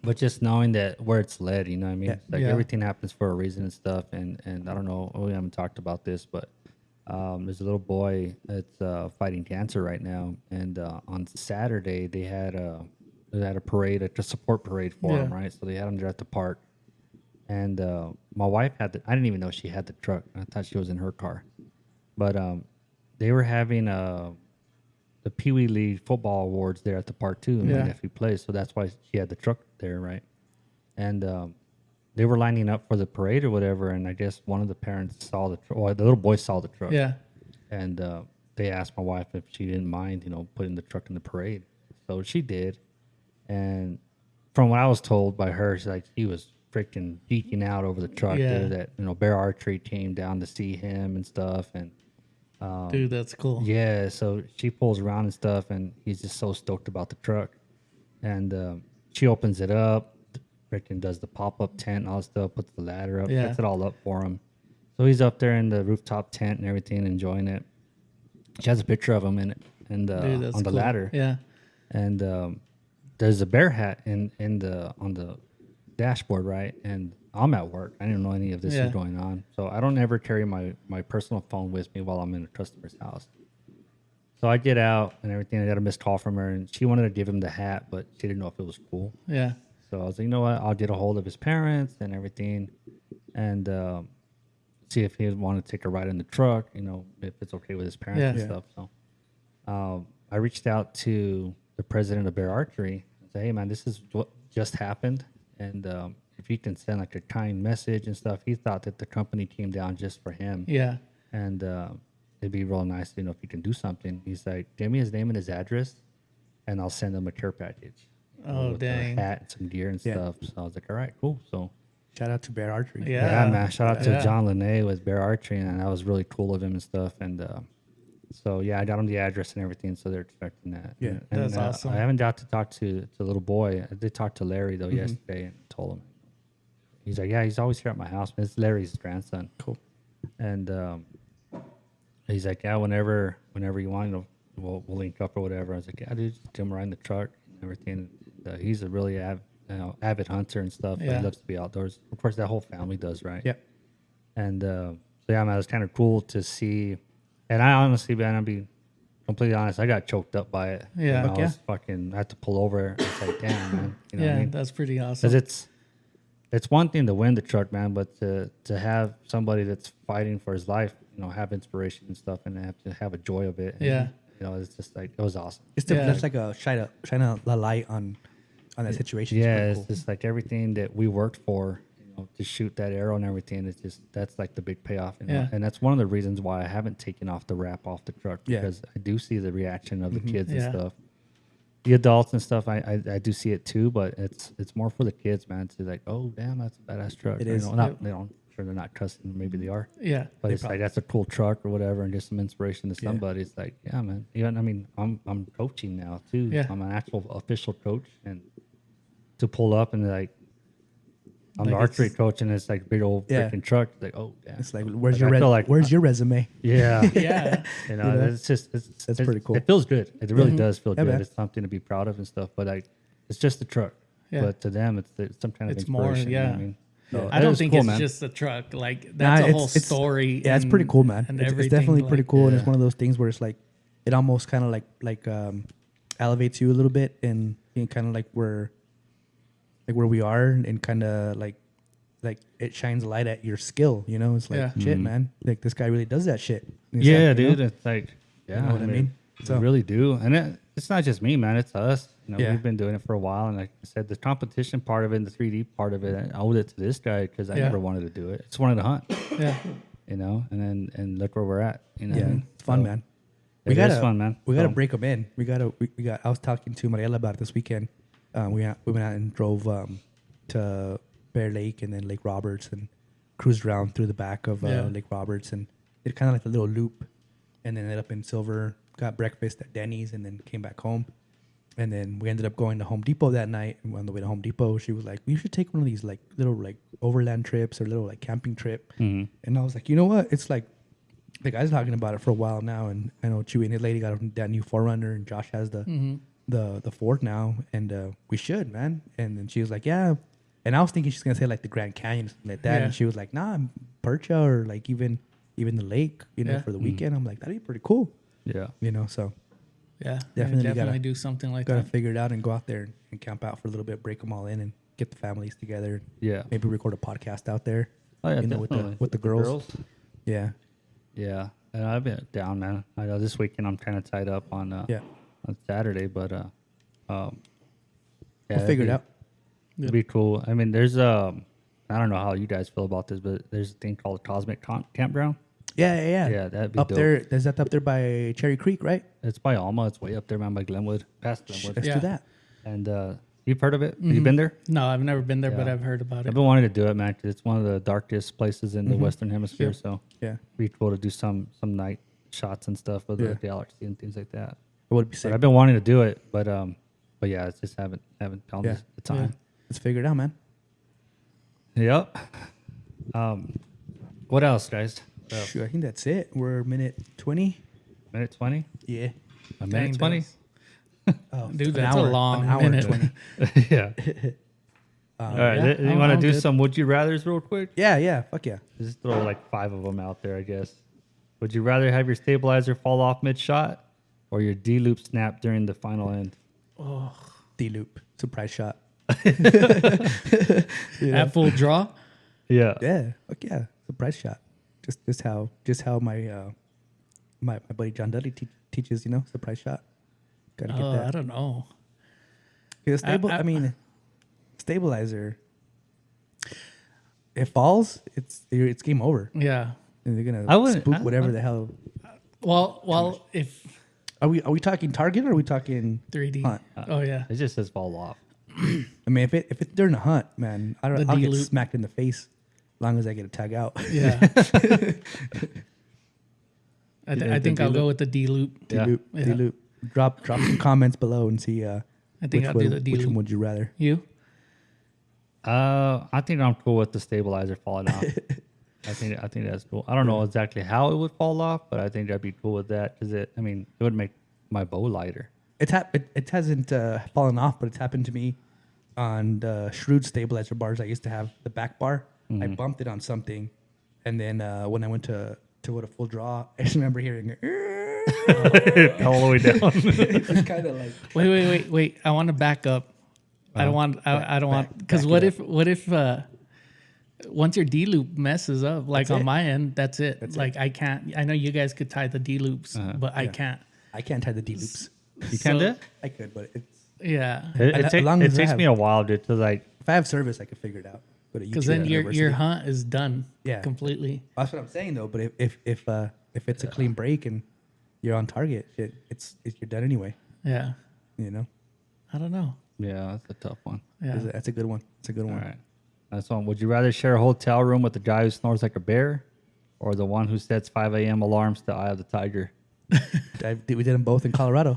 but just knowing that where it's led, you know what I mean? Yeah. It's like Yeah. everything happens for a reason and stuff, and I don't know, we haven't talked about this, but there's a little boy that's fighting cancer right now, and on Saturday they had a parade, a support parade for him, Yeah. right? So they had him there at the park, and my wife I didn't even know she had the truck. I thought she was in her car, but they were having the Pee Wee League football awards there at the park too, and my Yeah. nephew plays, so that's why she had the truck there, right? And they were lining up for the parade or whatever, and I guess one of the parents saw the truck. Well, the little boy saw the truck, Yeah. and they asked my wife if she didn't mind, putting the truck in the parade. So she did, and from what I was told by her, she was freaking geeking out over the truck. Yeah. Dude, that Bear Archery came down to see him and stuff, and Dude, that's cool. yeah, so she pulls around and stuff, and he's just so stoked about the truck. And she opens it up, freaking does the pop-up tent and all that stuff, puts the ladder up, Yeah. sets it all up for him. So he's up there in the rooftop tent and everything, enjoying it. She has a picture of him in it, and Dude, that's on the cool. ladder. Yeah. And there's a bear hat on the dashboard, right? And I'm at work. I didn't know any of this Yeah. was going on, so I don't ever carry my personal phone with me while I'm in a customer's house. So I get out and everything. I got a missed call from her, and she wanted to give him the hat, but she didn't know if it was cool. Yeah. So I was like, you know what? I'll get a hold of his parents and everything, and see if he would want to take a ride in the truck. If it's okay with his parents Yeah. and Yeah. stuff. So I reached out to the president of Bear Archery and said, hey man, this is what just happened, and if you can send like a kind message and stuff. He thought that the company came down just for him. Yeah. And it'd be real nice, if you can do something. He's like, give me his name and his address, and I'll send him a care package. Oh, with dang. a hat and some gear and Yeah. stuff. So I was like, all right, cool. So shout out to Bear Archery. Yeah. yeah, man. Shout out to Yeah. John Lene with Bear Archery, and that was really cool of him and stuff. And so yeah, I got him the address and everything, so they're expecting that. Yeah, and, that's awesome. I haven't got to talk to the little boy. I did talk to Larry though yesterday and told him. He's like, yeah, he's always here at my house. It's Larry's grandson. Cool. And he's like, yeah, whenever you want, we'll link up or whatever. I was like, yeah, dude, just come ride in the truck and everything. He's a really avid hunter and stuff. Yeah. He loves to be outdoors. Of course, that whole family does, right? Yeah. And so yeah, man, it was kind of cool to see. And I honestly, man, I'll be completely honest, I got choked up by it. Yeah. I was I had to pull over. It's like, damn, man. You know what I Yeah. mean? That's pretty awesome. Because it's one thing to win the truck, man, but to have somebody that's fighting for his life, have inspiration and stuff, and have to have a joy of it. Yeah. And, it's just like, it was awesome. It's Yeah. that's like a shine a light on that situation. Yeah, pretty it's cool. just like everything that we worked for, to shoot that arrow and everything. It's just, that's like the big payoff. Yeah. And that's one of the reasons why I haven't taken off the wrap off the truck, Yeah. because I do see the reaction of the kids Yeah. and stuff. The adults and stuff, I do see it too, but it's more for the kids, man. To like, oh damn, that's a badass truck. It is. Sure they're not cussing, maybe they are, Yeah. but it's like that's a cool truck or whatever, and just some inspiration to somebody. It's like, yeah, man. Even I mean, I'm coaching now too. Yeah. I'm an actual official coach, and to pull up and like I'm the Like archery it's- coach, and it's like big old Yeah. freaking truck. Like, oh damn. It's like where's Like, your I feel like- where's your resume? Yeah. Yeah. It's just That's pretty cool. It feels good. It really does feel Yeah, good. man. It's something to be proud of and stuff. But like, it's just a truck. Yeah. But to them, it's some kind of It's more, inspiration. You know what yeah. I mean? So I it don't was think cool, it's man. just a truck. Like that's a whole story. Yeah, it's pretty cool, man. And It's everything, definitely pretty like- cool, and Yeah. it's one of those things where it's like it almost kind of like elevates you a little bit, and kind of like where we are, and kind of like it shines a light at your skill. It's like Yeah. shit, man. Like this guy really does that shit. And it's Yeah, like, dude. It's like, yeah, You know what I mean? We So- really do. And it's not just me, man. It's us. Yeah. We've been doing it for a while. And like I said, the competition part of it and the 3D part of it, I owed it to this guy because I Yeah. never wanted to do it. I just wanted to hunt, Yeah. and look where we're at. Yeah, what I mean? it's fun, So, man. It is fun, man. We gotta So- break them in. We got. I was talking to Mariela about it this weekend. We went out and drove to Bear Lake and then Lake Roberts and cruised around through the back of Yeah. Lake Roberts and did kind of like a little loop, and then ended up in Silver. Got breakfast at Denny's, and then came back home. And then we ended up going to Home Depot that night. And on the way to Home Depot, she was like, "We should take one of these like little like overland trips or little like camping trip." And I was like, "You know what? It's like the guy's talking about it for a while now, and I know Chewy and his lady got that new 4Runner, and Josh has the Ford now, and we should, man." And then she was like, "Yeah." And I was thinking she's gonna say like the Grand Canyon or something like that, Yeah. and she was like, "Nah, Percha or like even the lake, Yeah. for the weekend." I'm like, "That'd be pretty cool." Yeah. So Yeah, Definitely definitely gotta- do something like gotta that. figure it out and go out there and camp out for a little bit, break them all in, and get the families together. Yeah. Maybe record a podcast out there. Oh, yeah, with definitely. the girls. Yeah, Yeah. And I've been down, man. I know this weekend I'm kind of tied up on on Saturday, but we'll figure it out. It'd be cool. I mean, there's I don't know how you guys feel about this, but there's a thing called Cosmic Campground. Yeah. Yeah, that'd be up dope. there. Is that up there by Cherry Creek, right? It's by Alma. It's way up there, man, by Glenwood, past Glenwood. Let's Yeah. do that. And you've heard of it? Have you been there? No, I've never been there, but Yeah. I've heard about I've it. been wanting to do it, man. 'Cause it's one of the darkest places in the Western Hemisphere, so Yeah, it'd be cool to do some night shots and stuff with Yeah. the galaxy and things like that. it would be But sick. I've been wanting to do it, but yeah, it's just haven't found Yeah. the time. Let's figure it out, man. Yep. What else, guys? Shoot, I think that's it. We're minute 20. Minute 20? Yeah. A Dang, minute 20? Oh, Dude, an that's hour, a long an hour minute. 20. Yeah. All right. yeah, You I'm want to do good. some would you rathers real quick? Yeah. Fuck yeah. Just throw like 5 of them out there, I guess. Would you rather have your stabilizer fall off mid shot or your D loop snap during the final end? D loop. Surprise shot. At full draw? Yeah. Yeah. Fuck yeah. Surprise shot. Just how my my buddy John Dudley teaches, surprise shot. Gotta get Oh, that. I don't know. Because stabilizer. It falls, it's game over. Yeah. And they're I gonna wouldn't- spook I- whatever the hell. Well, if Are we talking target or are we talking 3D. hunt? Oh yeah. It just says fall off. I mean, if it's during a hunt, man, I'll get D-loop. smacked in the face, as long as I get a tag out. Yeah. I think I'll go with the D loop. D-loop, Yeah. D-loop. Drop some comments below and see. I think I'll do the which D-loop. one would you rather? You? I think I'm cool with the stabilizer falling off. I think that's cool. I don't know exactly how it would fall off, but I think I'd be cool with that because it would make my bow lighter. It hasn't fallen off, but it's happened to me on the Shrewd stabilizer bars. I used to have the back bar. I bumped it on something, and then when I went to go to full draw, I just remember hearing it. All the way down. It's just kind of like Wait. I want to back up. I don't want. I don't want. Because what if once your D loop messes up, like That's on it. my end, that's it. Like I can't. I know you guys could tie the D loops, but I can't. I can't tie the D loops. You can do it? I could, but it's Yeah. As long as I takes have- me a while, dude, to like. if I have service, I can figure it out. Go to Because YouTube then your University. hunt is done. Yeah. Completely. That's what I'm saying though. But if it's a clean break and you're on target, you're done anyway. Yeah. I I don't know. Yeah, that's a tough one. Yeah. That's a good one. It's a good All one. right. That's one. Would you rather share a hotel room with the guy who snores like a bear or the one who sets 5 a.m. alarms to Eye of the Tiger? We did them both in Colorado.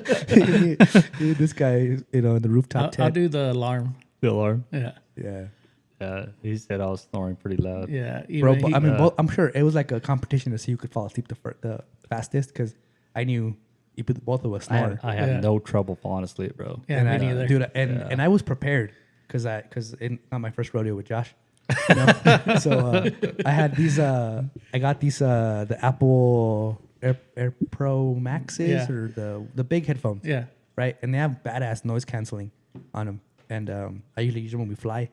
This guy, in the rooftop tent. I'll do the alarm. The alarm? Yeah. Yeah, Yeah, he said I was snoring pretty loud. Yeah. bro. Even But, he- I mean, I'm sure it was like a competition to see who could fall asleep the fastest because I knew both of us snore. I had Yeah. no trouble falling asleep, bro. yeah, and me I, neither. dude, and I was prepared because not my first rodeo with Josh. So I had these. I got these the Apple Air Pro Maxes Yeah. or the big headphones. Yeah. Right, and they have badass noise canceling on them. And I usually use them when we fly.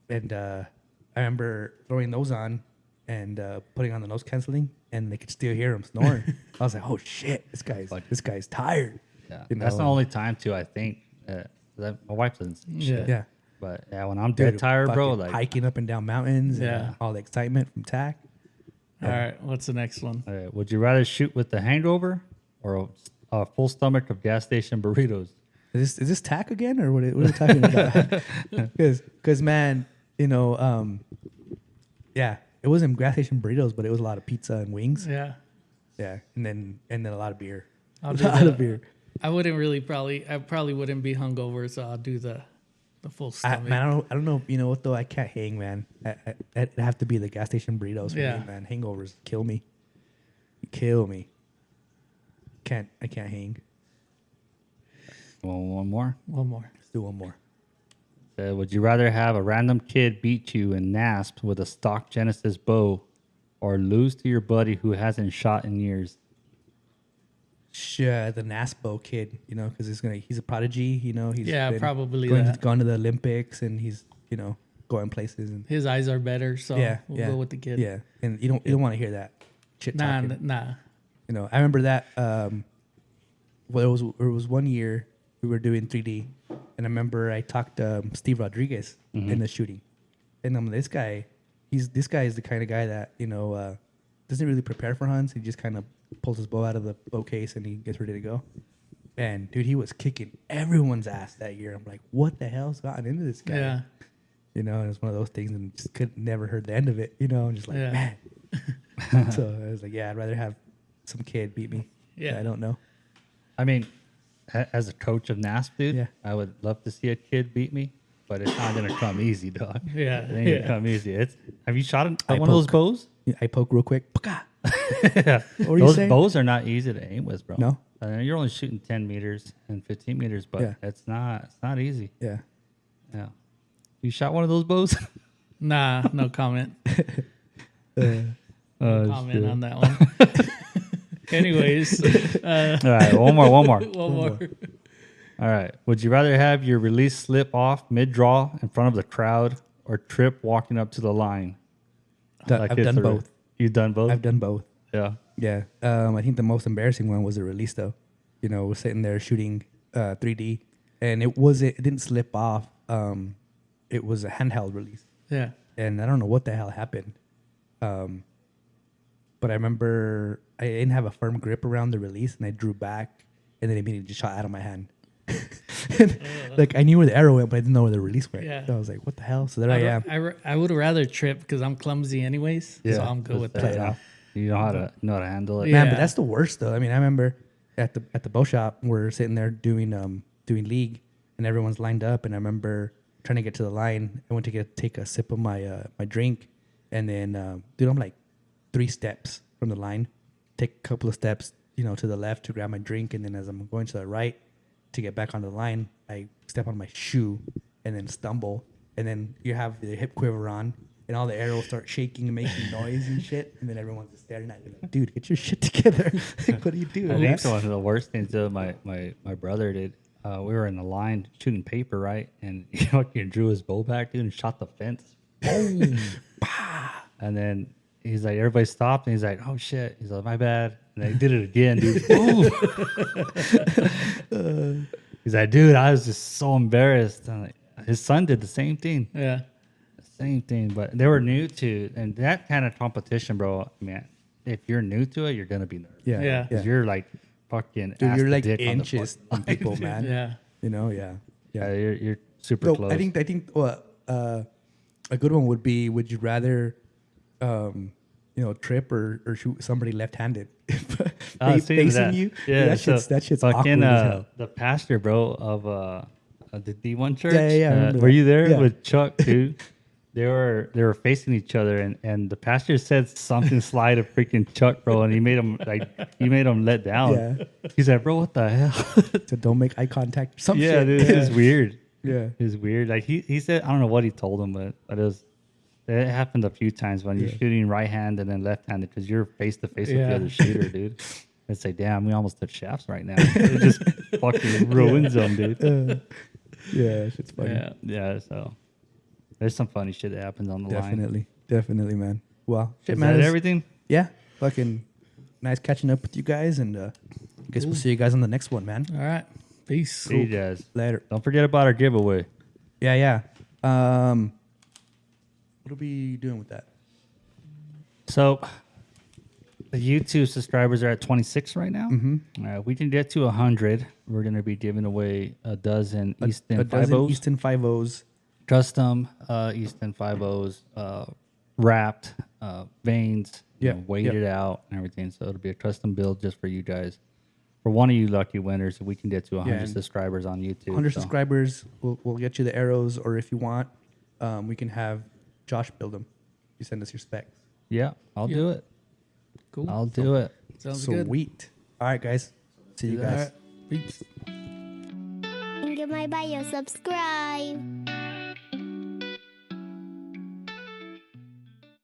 And I remember throwing those on and putting on the noise canceling, and they could still hear him snoring. I was like, "Oh shit, this guy's tired." Yeah, You that's the know? only time too. I think my wife doesn't say shit. Yeah. But yeah, when I'm dead tired, bro, fucking like hiking up and down mountains. Yeah. And all the excitement from TAC. All right. What's the next one? all right, would you rather shoot with the hangover or a full stomach of gas station burritos? Is this TAC again, or what are we talking about? Because man, Yeah, it wasn't gas station burritos, but it was a lot of pizza and wings. Yeah. Yeah, and then a lot of beer. I'll A do lot of beer. I probably wouldn't be hungover, so I'll do the full stomach. Man, I don't know. You know what though? I can't hang, man. It'd have to be the gas station burritos for me, man. Hangovers kill me. Kill me. I can't hang. Well, one more. Let's do one more. Would you rather have a random kid beat you in NASP with a stock Genesis bow, or lose to your buddy who hasn't shot in years? Sure, the NASPO kid, you know, because he's a prodigy, you know. He's probably gone to the Olympics, and he's, you know, going places, and his eyes are better, so we'll go with the kid. Yeah, and you don't want to hear that shit talking. Nah. You know, I remember that. Well, it was one year we were doing 3D, and I remember I talked to Steve Rodriguez in the shooting, and this guy is the kind of guy that, you know, doesn't really prepare for hunts. He just kind of pulls his bow out of the bow case and he gets ready to go. And dude, he was kicking everyone's ass that year. I'm like, what the hell's gotten into this guy? Yeah. You know, and it was one of those things, and just never heard the end of it. You know, and just like, man. So I was like, yeah, I'd rather have some kid beat me. Yeah, I don't know. I mean, as a coach of NASP, dude, Yeah. I would love to see a kid beat me, but it's not gonna come easy, dog. Yeah. It ain't gonna come easy. Have you shot one poke. of those bows? Yeah, I poke real quick. Yeah. What were you Those saying? bows are not easy to aim with, bro. No? You're only shooting 10 meters and 15 meters, but it's not easy. Yeah. Yeah. You shot one of those bows? Nah, no comment. Uh, No comment on that one. Anyways, All right, one more. one more. All right. Would you rather have your release slip off mid-draw in front of the crowd, or trip walking up to the line? I've done both. You've done both? I've done both. Yeah. Yeah. I think the most embarrassing one was the release, though. You know, we're sitting there shooting 3D, and it didn't slip off. It was a handheld release. Yeah. And I don't know what the hell happened. But I remember I didn't have a firm grip around the release, and I drew back, and then immediately just shot out of my hand. Like, I knew where the arrow went, but I didn't know where the release went. Yeah. So I was like, what the hell? So there I am. I would rather trip because I'm clumsy anyways. So I'm good with play it that. off. You know how to handle it. Yeah. Man, but that's the worst, though. I mean, I remember at the bow shop, we're sitting there doing league, and everyone's lined up, and I remember trying to get to the line. I went to take a sip of my my drink, and then dude, I'm like 3 steps from the line, take a couple of steps, you know, to the left to grab my drink, and then as I'm going to the right to get back on the line, I step on my shoe and then stumble, and then you have the hip quiver on, and all the arrows start shaking and making noise and shit, and then everyone's just staring at you like, dude, get your shit together. Like, what are you doing? I think one of the worst things that my brother did. We were in the line shooting paper, right? And he fucking drew his bow back, dude, and shot the fence. Boom! And then he's like, everybody stopped, and he's like, oh shit. He's like, my bad. And they did it again, dude. Boom! He's like, dude, I was just so embarrassed. And like, his son did the same thing. Yeah. Same thing, but they were new to, and that kind of competition, bro. Man, if you're new to it, you're gonna be nervous. Yeah. Because you're like fucking. Dude, you're like dick inches on from people, man. Yeah. You know, yeah. You're super So close. I think a good one would be: would you rather, trip or shoot somebody left-handed facing you? Yeah, that shit's awkward as hell. The pastor, bro, of the D1 church. Yeah, I remember were that. you there Yeah. with Chuck too? They were facing each other, and the pastor said something sly to freaking Chuck, bro, and he made him let down. Yeah. He's like, bro, what the hell? So don't make eye contact. Or some Yeah, shit. dude, it's weird. Yeah. It's weird. Like he said, I don't know what he told him, but it happened a few times when you're shooting right hand and then left handed because you're face to face with the other shooter, dude. It's like, damn, we almost touched shafts right now. It just fucking ruins them, dude. Yeah, shit's funny. Yeah. So there's some funny shit that happens on the line. Definitely, man. Well, shit, Is man. that everything? Yeah, fucking nice catching up with you guys, and I guess we'll see you guys on the next one, man. All right. Peace. See you guys. Later. Don't forget about our giveaway. Yeah. What are we doing with that? So the YouTube subscribers are at 26 right now. Mm-hmm. We can get to 100. We're going to be giving away a dozen Easton a dozen 5.0s. Easton 5.0s. Custom Easton 5.0s, wrapped, veins, weighted Yep. out and everything. So it'll be a custom build just for you guys. For one of you lucky winners, we can get to 100 and subscribers on YouTube. 100 so. subscribers, we'll get you the arrows, or if you want, we can have Josh build them. You send us your specs. Yeah, I'll do it. Cool. I'll do it. Sounds good. Sweet. All right, guys. See you guys. Peace. Link in my bio. Subscribe.